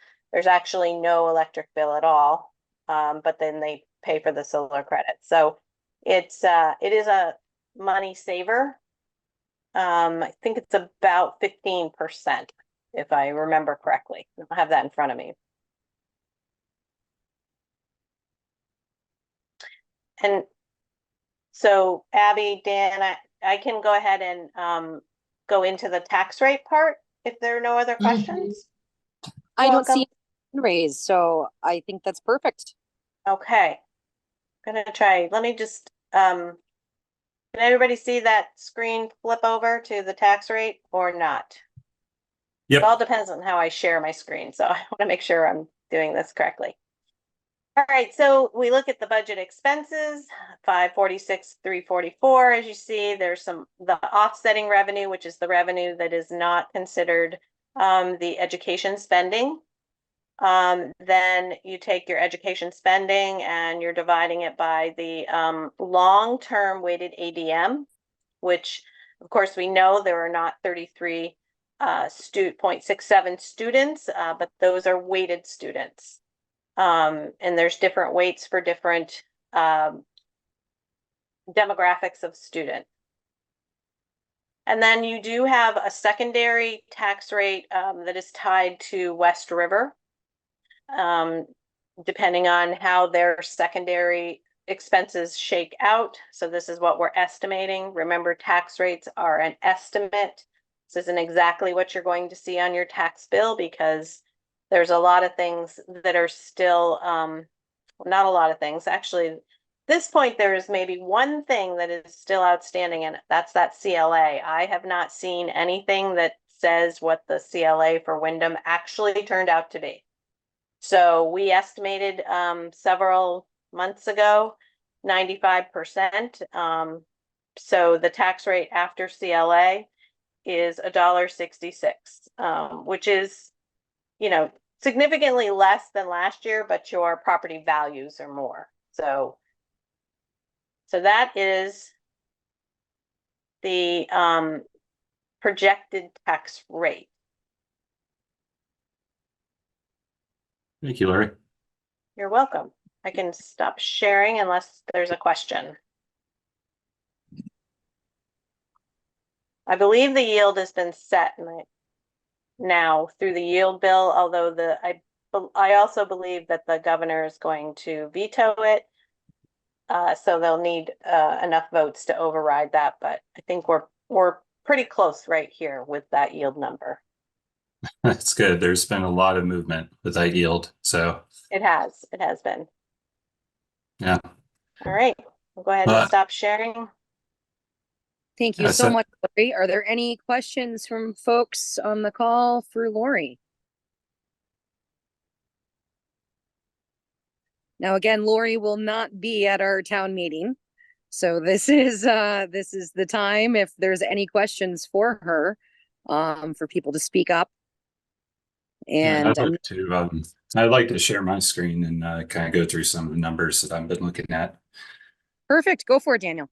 actually no electric bill at all, but then they pay for the solar credits. So it is a money saver. I think it's about 15%, if I remember correctly. I have that in front of me. And so Abby, Dan, I can go ahead and go into the tax rate part if there are no other questions. I don't see raised, so I think that's perfect. Okay. I'm gonna try. Let me just can everybody see that screen flip over to the tax rate or not? Yep. It all depends on how I share my screen, so I want to make sure I'm doing this correctly. All right, so we look at the budget expenses, 546,344. As you see, there's the offsetting revenue, which is the revenue that is not considered the education spending. Then you take your education spending and you're dividing it by the long-term weighted ADM, which of course we know there are not 33.67 students, but those are weighted students. And there's different weights for different demographics of student. And then you do have a secondary tax rate that is tied to West River, depending on how their secondary expenses shake out. So this is what we're estimating. Remember, tax rates are an estimate. This isn't exactly what you're going to see on your tax bill because there's a lot of things that are still, not a lot of things. Actually, at this point, there is maybe one thing that is still outstanding, and that's that CLA. I have not seen anything that says what the CLA for Windham actually turned out to be. So we estimated several months ago, 95%. So the tax rate after CLA is $1.66, which is, significantly less than last year, but your property values are more. So that is the projected tax rate. Thank you, Larry. You're welcome. I can stop sharing unless there's a question. I believe the yield has been set now through the yield bill, although I also believe that the governor is going to veto it. So they'll need enough votes to override that, but I think we're pretty close right here with that yield number. That's good. There's been a lot of movement with that yield. So It has been. yeah. All right, we'll go ahead and stop sharing. Thank you so much, Lori. Are there any questions from folks on the call for Lori? Now, again, Lori will not be at our town meeting. So this is the time if there's any questions for her, for people to speak up. Yeah, And I'd like to share my screen and kind of go through some of the numbers that I've been looking at. Perfect. Go for it, Daniel.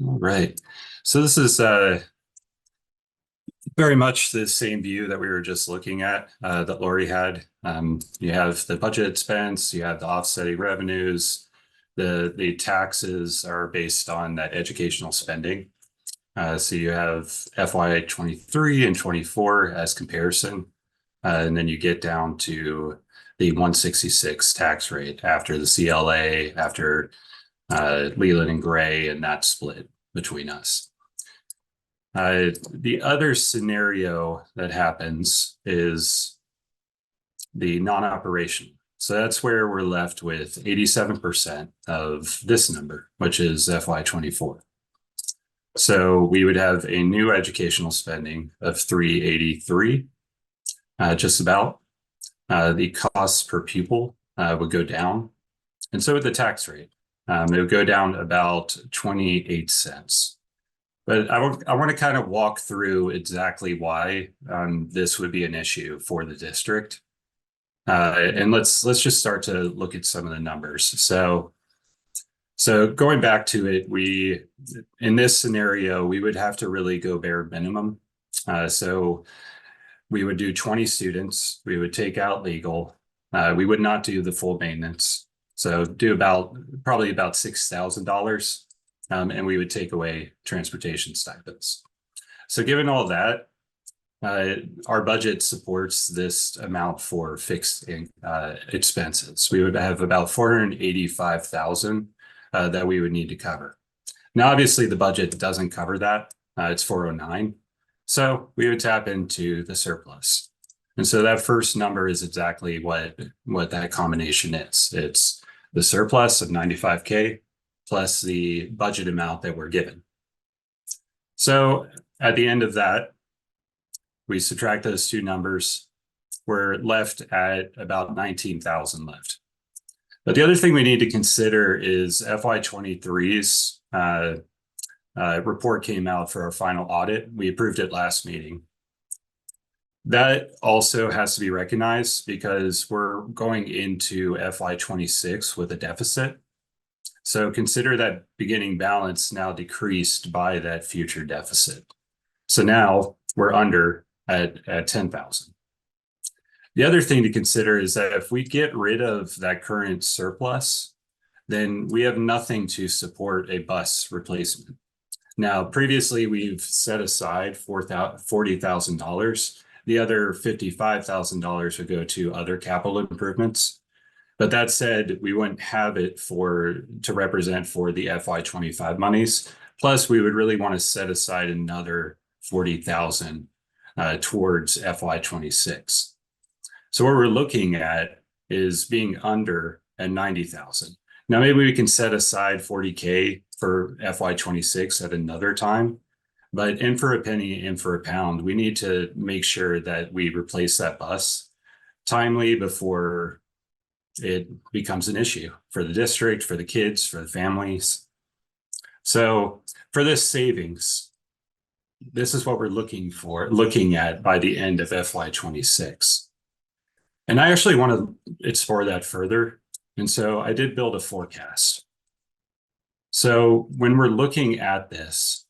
All right. So this is very much the same view that we were just looking at that Lori had. You have the budget expense, you have the offsetting revenues, the taxes are based on that educational spending. So you have FY 23 and 24 as comparison, and then you get down to the 166 tax rate after the CLA, after Leland and Gray, and that split between us. The other scenario that happens is the non-operation. So that's where we're left with 87% of this number, which is FY 24. So we would have a new educational spending of 383, just about. The costs per pupil would go down. And so would the tax rate. It would go down about 28 cents. But I want to kind of walk through exactly why this would be an issue for the district. And let's just start to look at some of the numbers. So going back to it, in this scenario, we would have to really go bare minimum. So we would do 20 students, we would take out legal, we would not do the full maintenance. So do probably about $6,000. And we would take away transportation stipends. So given all that, our budget supports this amount for fixed expenses. We would have about $485,000 that we would need to cover. Now, obviously, the budget doesn't cover that. It's 409. So we would tap into the surplus. And so that first number is exactly what that combination is. It's the surplus of 95K plus the budget amount that we're given. So at the end of that, we subtract those two numbers, we're left at about 19,000 left. But the other thing we need to consider is FY 23's report came out for our final audit. We approved it last meeting. That also has to be recognized because we're going into FY 26 with a deficit. So consider that beginning balance now decreased by that future deficit. So now we're under at 10,000. The other thing to consider is that if we get rid of that current surplus, then we have nothing to support a bus replacement. Now, previously we've set aside $40,000. The other $55,000 would go to other capital improvements. But that said, we wouldn't have it to represent for the FY 25 monies. Plus, we would really want to set aside another 40,000 towards FY 26. So what we're looking at is being under at 90,000. Now, maybe we can set aside 40K for FY 26 at another time. But in for a penny, in for a pound, we need to make sure that we replace that bus timely before it becomes an issue for the district, for the kids, for the families. So for this savings, this is what we're looking at by the end of FY 26. And I actually want to explore that further. And so I did build a forecast. So when we're looking at this,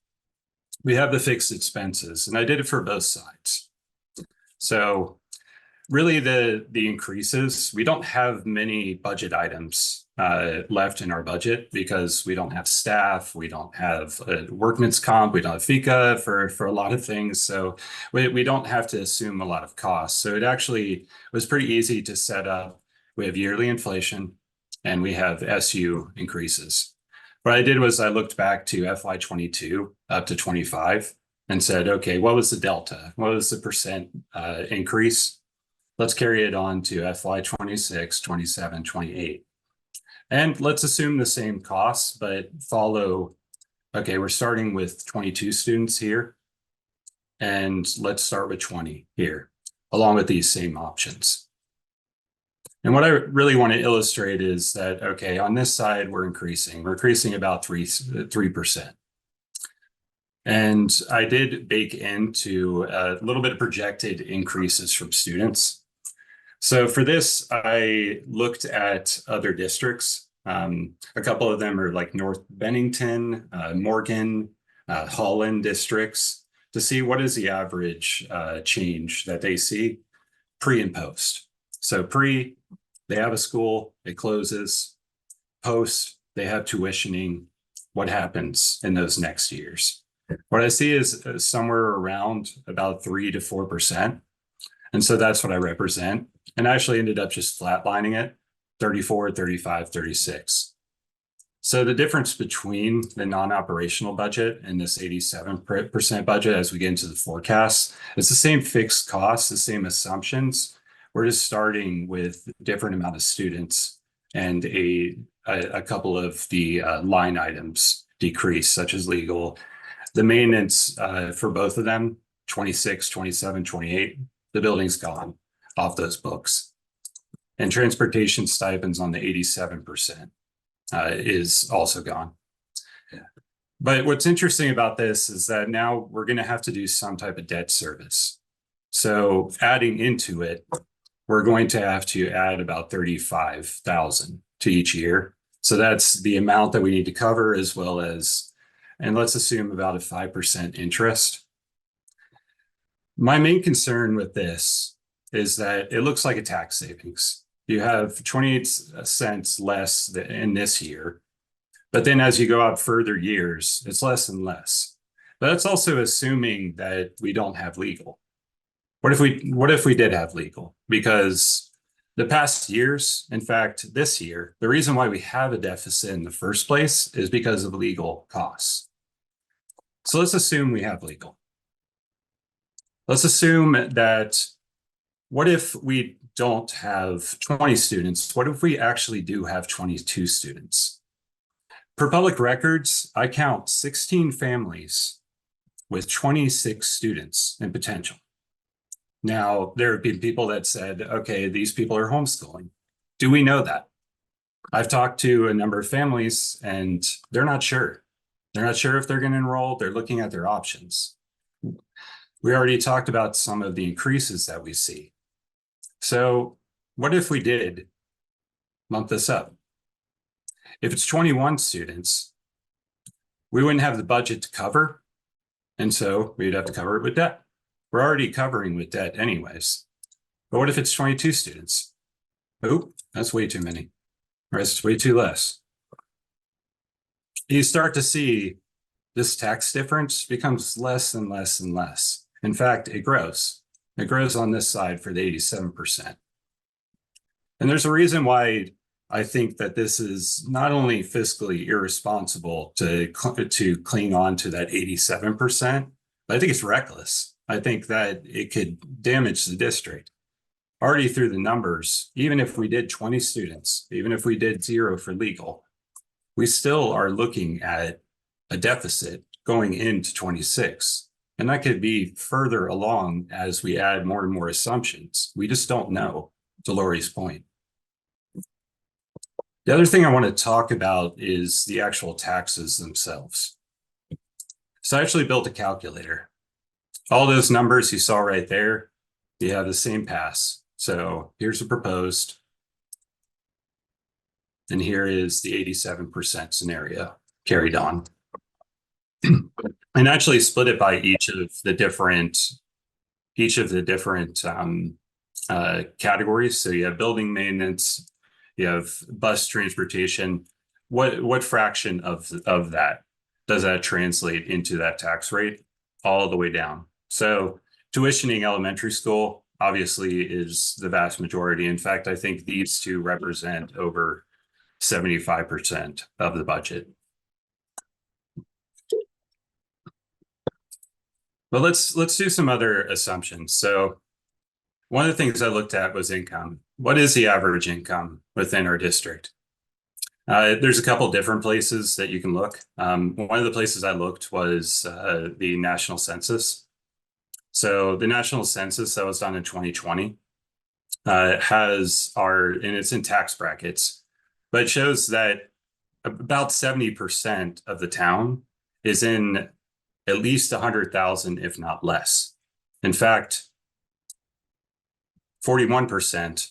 we have the fixed expenses, and I did it for both sides. So really the increases, we don't have many budget items left in our budget because we don't have staff, we don't have workman's comp, we don't have FICA for a lot of things. So we don't have to assume a lot of costs. So it actually was pretty easy to set up. We have yearly inflation and we have SU increases. What I did was I looked back to FY22 up to 25 and said, okay, what was the delta? What was the percent increase? Let's carry it on to FY26, 27, 28. And let's assume the same costs, but follow, okay, we're starting with 22 students here. And let's start with 20 here, along with these same options. And what I really want to illustrate is that, okay, on this side, we're increasing about 3%. And I did bake into a little bit of projected increases from students. So for this, I looked at other districts. A couple of them are like North Bennington, Morgan, Holland districts, to see what is the average change that they see pre and post. So pre, they have a school, it closes. Post, they have tuitioning. What happens in those next years? What I see is somewhere around about 3 to 4%. And so that's what I represent. And I actually ended up just flatlining it, 34, 35, 36. So the difference between the non-operational budget and this 87% budget as we get into the forecast, it's the same fixed costs, the same assumptions. We're just starting with a different amount of students and a couple of the line items decrease, such as legal. The maintenance for both of them, 26, 27, 28, the building's gone off those books. And transportation stipends on the 87% is also gone. But what's interesting about this is that now we're going to have to do some type of debt service. So adding into it, we're going to have to add about 35,000 to each year. So that's the amount that we need to cover, as well as, and let's assume about a 5% interest. My main concern with this is that it looks like a tax savings. You have 28 cents less in this year, but then as you go out further years, it's less and less. But that's also assuming that we don't have legal. What if we did have legal? Because the past years, in fact, this year, the reason why we have a deficit in the first place is because of legal costs. So let's assume we have legal. Let's assume that what if we don't have 20 students? What if we actually do have 22 students? Per public records, I count 16 families with 26 students in potential. Now, there have been people that said, okay, these people are homeschooling. Do we know that? I've talked to a number of families and they're not sure. They're not sure if they're going to enroll. They're looking at their options. We already talked about some of the increases that we see. So what if we did bump this up? If it's 21 students, we wouldn't have the budget to cover. And so we'd have to cover it with debt. We're already covering with debt anyways. But what if it's 22 students? Oh, that's way too many. Or it's way too less. You start to see this tax difference becomes less and less and less. In fact, it grows. It grows on this side for the 87%. And there's a reason why I think that this is not only fiscally irresponsible to cling on to that 87%, but I think it's reckless. I think that it could damage the district. Already through the numbers, even if we did 20 students, even if we did 0 for legal, we still are looking at a deficit going into 26. And that could be further along as we add more and more assumptions. We just don't know, to Lori's point. The other thing I want to talk about is the actual taxes themselves. So I actually built a calculator. All those numbers you saw right there, you have the same pass. So here's the proposed. And here is the 87% scenario carried on. And actually split it by each of the different categories. So you have building maintenance, you have bus transportation. What fraction of that does that translate into that tax rate? All the way down. So tuitioning elementary school obviously is the vast majority. In fact, I think these two represent over 75% of the budget. But let's do some other assumptions. So one of the things I looked at was income. What is the average income within our district? There's a couple different places that you can look. One of the places I looked was the national census. So the national census that was done in 2020 has and it's in tax brackets, but it shows that about 70% of the town is in at least 100,000, if not less. In fact, 41%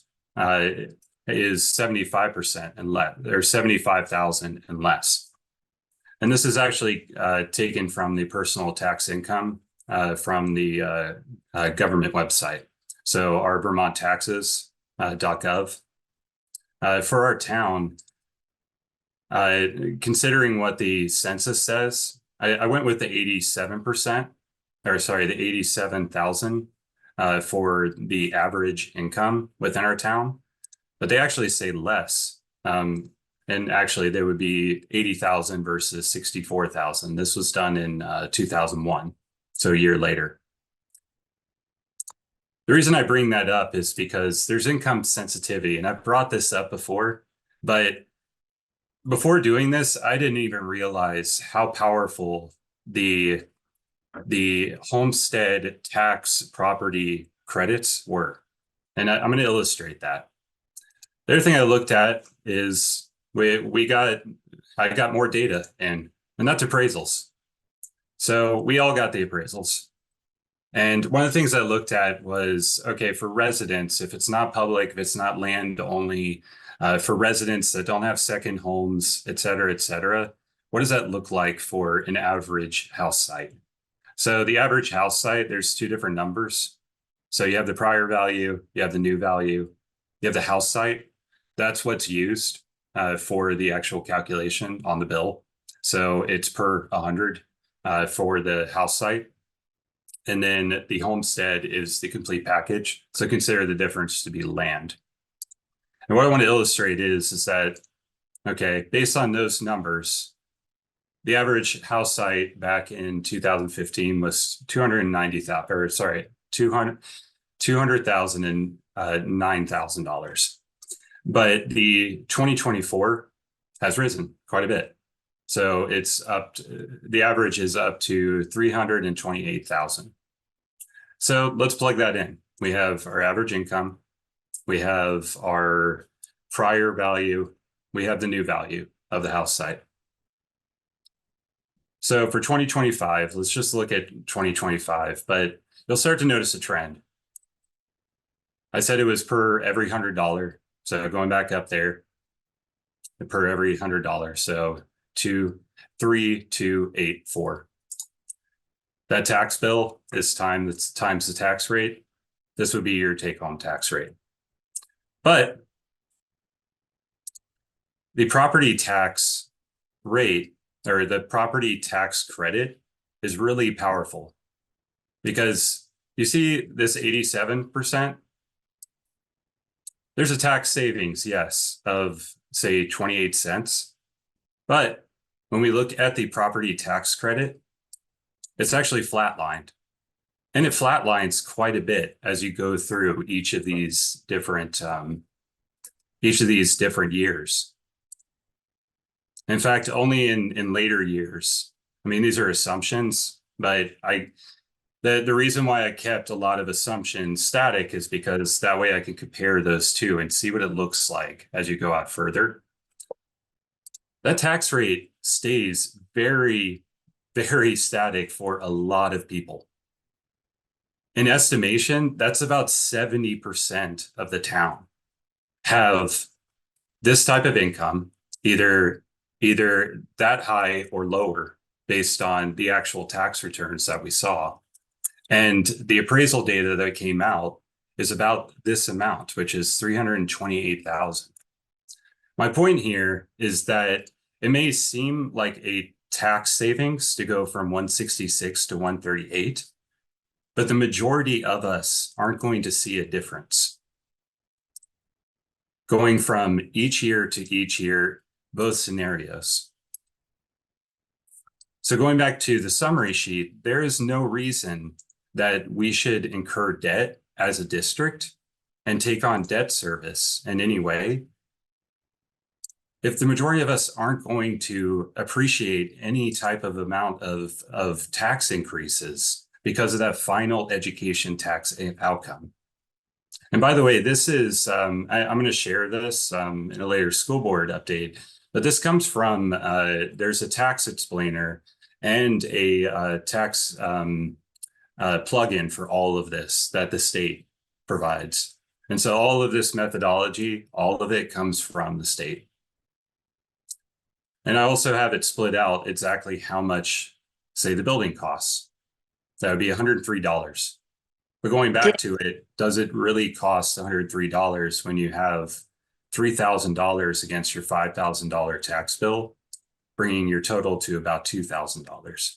is 75% and less, or 75,000 and less. And this is actually taken from the personal tax income from the government website. So our vermonttaxes.gov. For our town, considering what the census says, I went with the 87%, or sorry, the 87,000 for the average income within our town, but they actually say less. And actually, they would be 80,000 versus 64,000. This was done in 2001, so a year later. The reason I bring that up is because there's income sensitivity, and I've brought this up before, but before doing this, I didn't even realize how powerful the homestead tax property credits were. And I'm going to illustrate that. The other thing I looked at is I got more data and that's appraisals. So we all got the appraisals. And one of the things I looked at was, okay, for residents, if it's not public, if it's not land only, for residents that don't have second homes, et cetera, what does that look like for an average house site? So the average house site, there's two different numbers. So you have the prior value, you have the new value, you have the house site. That's what's used for the actual calculation on the bill. So it's per 100 for the house site. And then the homestead is the complete package. So consider the difference to be land. And what I want to illustrate is that, okay, based on those numbers, the average house site back in 2015 was $200,000 and $9,000. But the 2024 has risen quite a bit. So it's up, the average is up to 328,000. So let's plug that in. We have our average income, we have our prior value, we have the new value of the house site. So for 2025, let's just look at 2025, but you'll start to notice a trend. I said it was per every $100. So going back up there, per every $100. So 23284. That tax bill is times the tax rate. This would be your take-home tax rate. But the property tax rate, or the property tax credit, is really powerful because you see this 87%. There's a tax savings, yes, of say 28 cents. But when we look at the property tax credit, it's actually flatlined. And it flatlines quite a bit as you go through each of these different years. In fact, only in later years, I mean, these are assumptions, but the reason why I kept a lot of assumptions static is because that way I can compare those two and see what it looks like as you go out further. That tax rate stays very, very static for a lot of people. In estimation, that's about 70% of the town have this type of income, either that high or lower based on the actual tax returns that we saw. And the appraisal data that came out is about this amount, which is 328,000. My point here is that it may seem like a tax savings to go from 166 to 138, but the majority of us aren't going to see a difference. Going from each year to each year, both scenarios. So going back to the summary sheet, there is no reason that we should incur debt as a district and take on debt service in any way if the majority of us aren't going to appreciate any type of amount of tax increases because of that final education tax outcome. And by the way, this is, I'm going to share this in a later school board update, but this comes from, there's a tax explainer and a tax plugin for all of this that the state provides. And so all of this methodology, all of it comes from the state. And I also have it split out exactly how much, say, the building costs. That would be $103. But going back to it, does it really cost $103 when you have $3,000 against your $5,000 tax bill, bringing your total to about $2,000?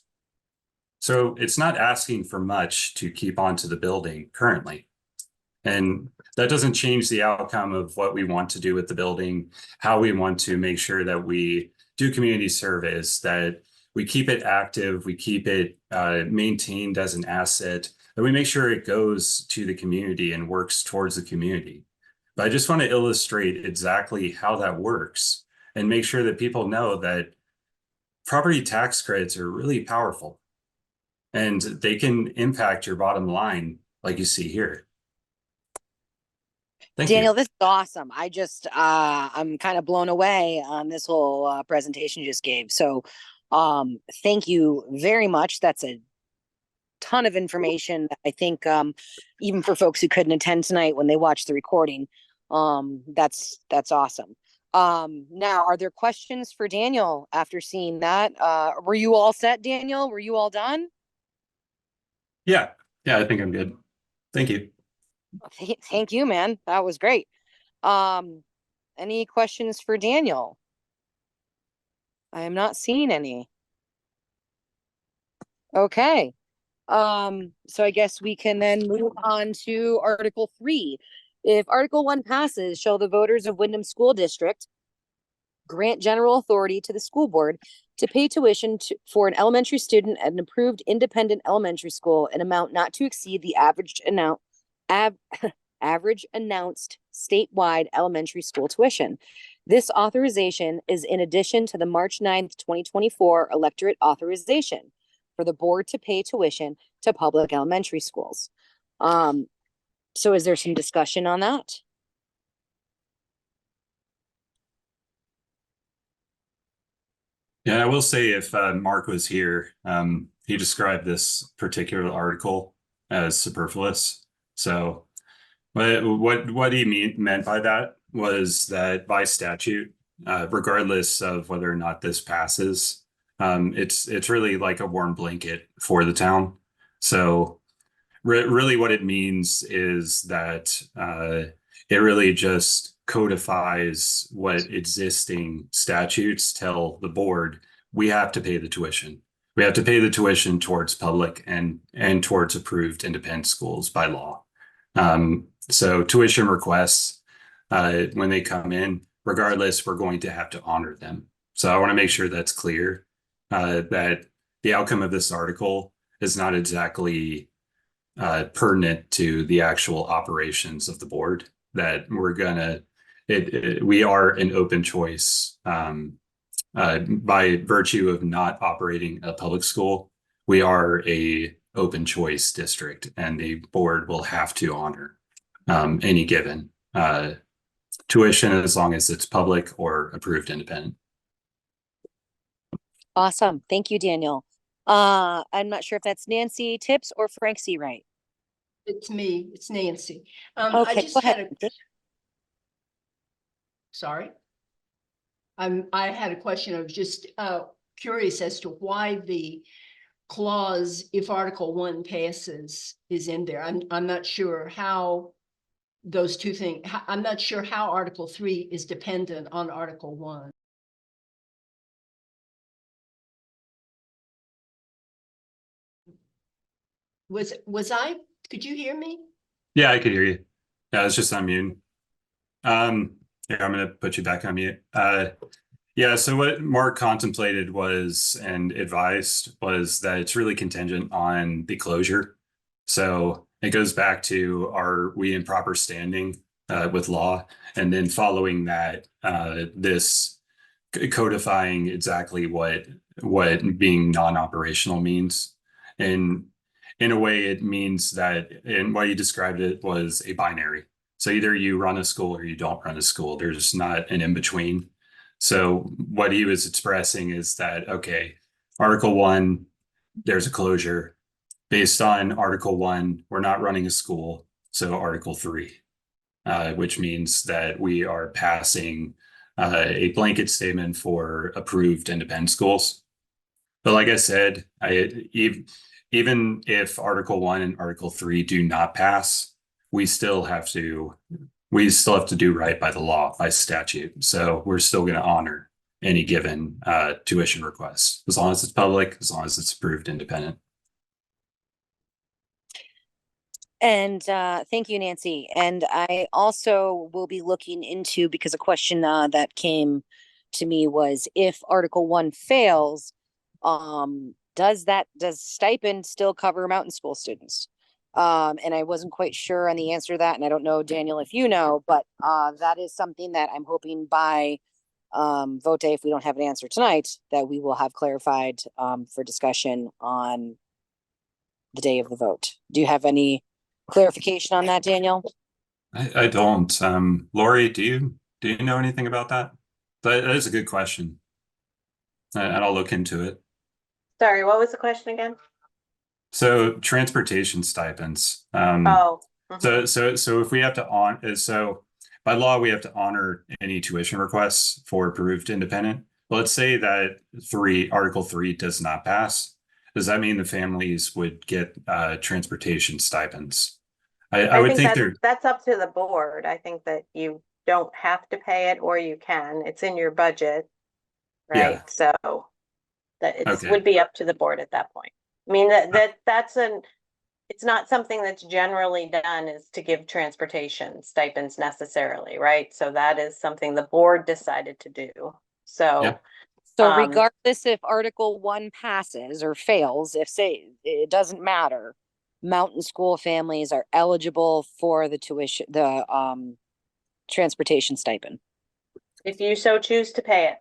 So it's not asking for much to keep onto the building currently. And that doesn't change the outcome of what we want to do with the building, how we want to make sure that we do community service, that we keep it active, we keep it maintained as an asset, that we make sure it goes to the community and works towards the community. But I just want to illustrate exactly how that works and make sure that people know that property tax credits are really powerful and they can impact your bottom line like you see here. Thank Daniel, you. this is awesome. I'm kind of blown away on this whole presentation you just gave. So thank you very much. That's a ton of information. I think even for folks who couldn't attend tonight when they watch the recording, that's awesome. Now, are there questions for Daniel after seeing that? Were you all set, Daniel? Were you all done? Yeah, I think I'm good. Thank you. Thank you, man. That was great. Any questions for Daniel? I am not seeing any. Okay. So I guess we can then move on to Article 3. If Article 1 passes, shall the voters of Windham School District grant general authority to the school board to pay tuition for an elementary student at an approved independent elementary school, an amount not to exceed the average announced statewide elementary school tuition. This authorization is in addition to the March 9th, 2024 electorate authorization for the board to pay tuition to public elementary schools. So is there some discussion on that? Yeah, I will say if Mark was here, he described this particular article as superfluous. So what he meant by that was that by statute, regardless of whether or not this passes, it's really like a warm blanket for the town. So really what it means is that it really just codifies what existing statutes tell the board. We have to pay the tuition. We have to pay the tuition towards public and towards approved independent schools by law. So tuition requests, when they come in, regardless, we're going to have to honor them. So I want to make sure that's clear, that the outcome of this article is not exactly pertinent to the actual operations of the board, that we're gonna, we are an open choice. By virtue of not operating a public school, we are a open choice district, and the board will have to honor any given tuition as long as it's public or approved independent. Awesome. Thank you, Daniel. I'm not sure if that's Nancy Tips or Frank Seawright. It's me. It's Nancy. Okay, I just go had ahead. Sorry. I had a question. I was just curious as to why the clause, if Article 1 passes, is in there. I'm not sure how those two things, I'm not sure how Article 3 is dependent on Article 1. Could you hear me? Yeah, I could hear you. Yeah, it's just on mute. Yeah, I'm gonna put you back on mute. Yeah, so what Mark contemplated was and advised was that it's really contingent on the closure. So it goes back to, are we in proper standing with law? And then following that, this codifying exactly what being non-operational means. And in a way, it means that, and what you described it was a binary. So either you run a school or you don't run a school. There's not an in-between. So what he was expressing is that, okay, Article 1, there's a closure. Based on Article 1, we're not running a school. So Article 3, which means that we are passing a blanket statement for approved independent schools. But like I said, even if Article 1 and Article 3 do not pass, we still have to do right by the law, by statute. So we're still going to honor any given tuition request, as long as it's public, as long as it's approved independent. And thank you, Nancy. And I also will be looking into, because a question that came to me was, if Article 1 fails, does stipend still cover mountain school students? And I wasn't quite sure on the answer to that. And I don't know, Daniel, if you know, but that is something that I'm hoping by vote day, if we don't have an answer tonight, that we will have clarified for discussion on the day of the vote. Do you have any clarification on that, Daniel? I don't. Lori, do you know anything about that? That is a good question. And I'll look into it. Sorry, what was the question again? So transportation stipends. Oh. So if we have to so by law, we have to honor any tuition requests for approved independent. But let's say that Article 3 does not pass. Does that mean the families would get transportation stipends? I would think that's up to the board. I think that you don't have to pay it, or you can. It's in your budget, right? Yeah. So that it Okay. would be up to the board at that point. I mean, it's not something that's generally done, is to give transportation stipends necessarily, right? So that is something the board decided to do. So. Yep. So regardless if Article 1 passes or fails, if say it doesn't matter, mountain school families are eligible for the tuition, the transportation stipend. If you so choose to pay it.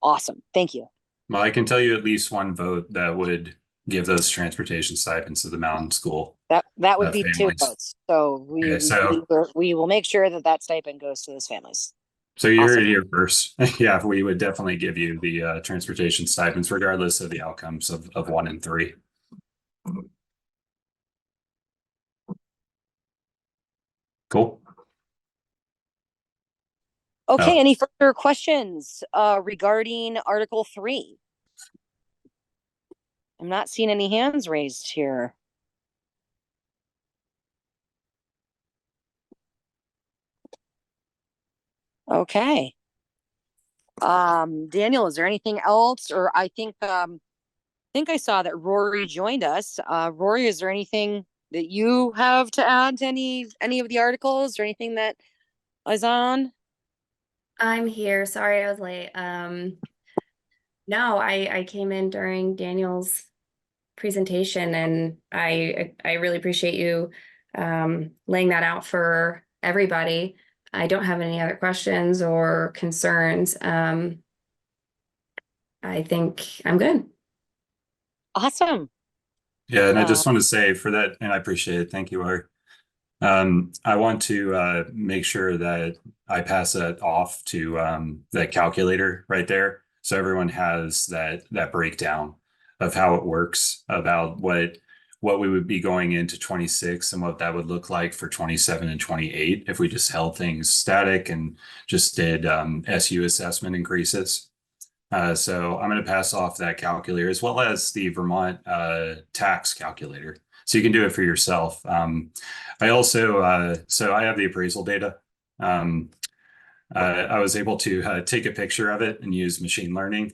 Awesome. Thank you. Well, I can tell you at least one vote that would give those transportation stipends to the mountain school. That would be families. 2 votes. So we will make sure that stipend goes to those families. So you heard Awesome. it here first. Yeah, we would definitely give you the transportation stipends, regardless of the outcomes of 1 and 3. Cool. Okay, any further questions regarding Article 3? I'm not seeing any hands raised here. Okay. Daniel, is there anything else? Or I think I saw that Rory joined us. Rory, is there anything that you have to add to any of the articles, or anything that is on? I'm here. Sorry I was late. No, I came in during Daniel's presentation, and I really appreciate you laying that out for everybody. I don't have any other questions or concerns. I think I'm good. Awesome. Yeah, and I just want to say for that, and I appreciate it. Thank you, Art. I want to make sure that I pass that off to that calculator right there, so everyone has that breakdown of how it works, about what we would be going into 26 and what that would look like for 27 and 28 if we just held things static and just did SU assessment increases. So I'm going to pass off that calculator, as well as the Vermont tax calculator, so you can do it for yourself. I also, so I have the appraisal data. I was able to take a picture of it and use machine learning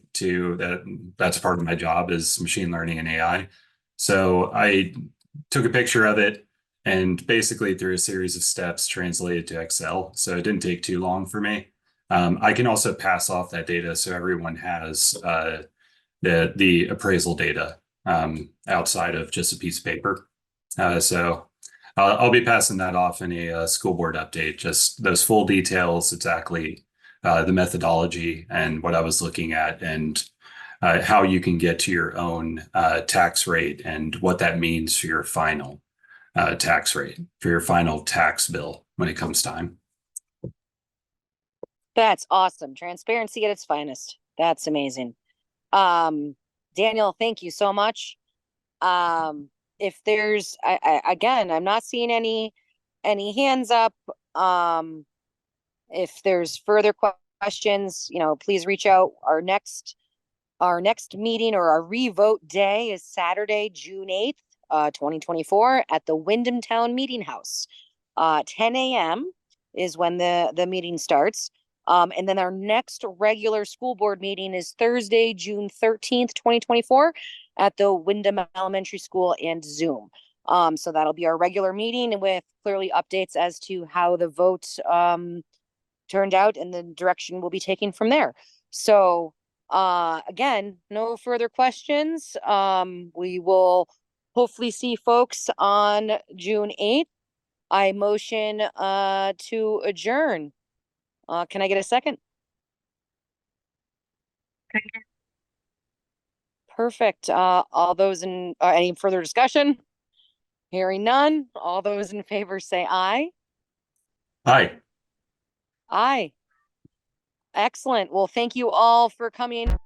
that's part of my job, is machine learning and AI. So I took a picture of it and basically through a series of steps translated to Excel. So it didn't take too long for me. I can also pass off that data so everyone has the appraisal data outside of just a piece of paper. So I'll be passing that off in a school board update, just those full details, exactly the methodology and what I was looking at, and how you can get to your own tax rate and what that means for your final tax rate, for your final tax bill when it comes time. That's awesome. Transparency at its finest. That's amazing. Daniel, thank you so much. If there's, again, I'm not seeing any hands up. If there's further questions, please reach out. Our next meeting, or our revote day, is Saturday, June 8th, 2024 at the Windham Town Meeting House. 10 a.m. is when the meeting starts. And then our next regular school board meeting is Thursday, June 13th, 2024 at the Windham Elementary School and Zoom. So that'll be our regular meeting with clearly updates as to how the vote turned out and the direction we'll be taking from there. So again, no further questions. We will hopefully see folks on June 8th. I motion to adjourn. Can I get a second? Perfect. All those in any further discussion? Hearing none. All those in favor say aye. Aye. Aye. Excellent. Well, thank you all for coming.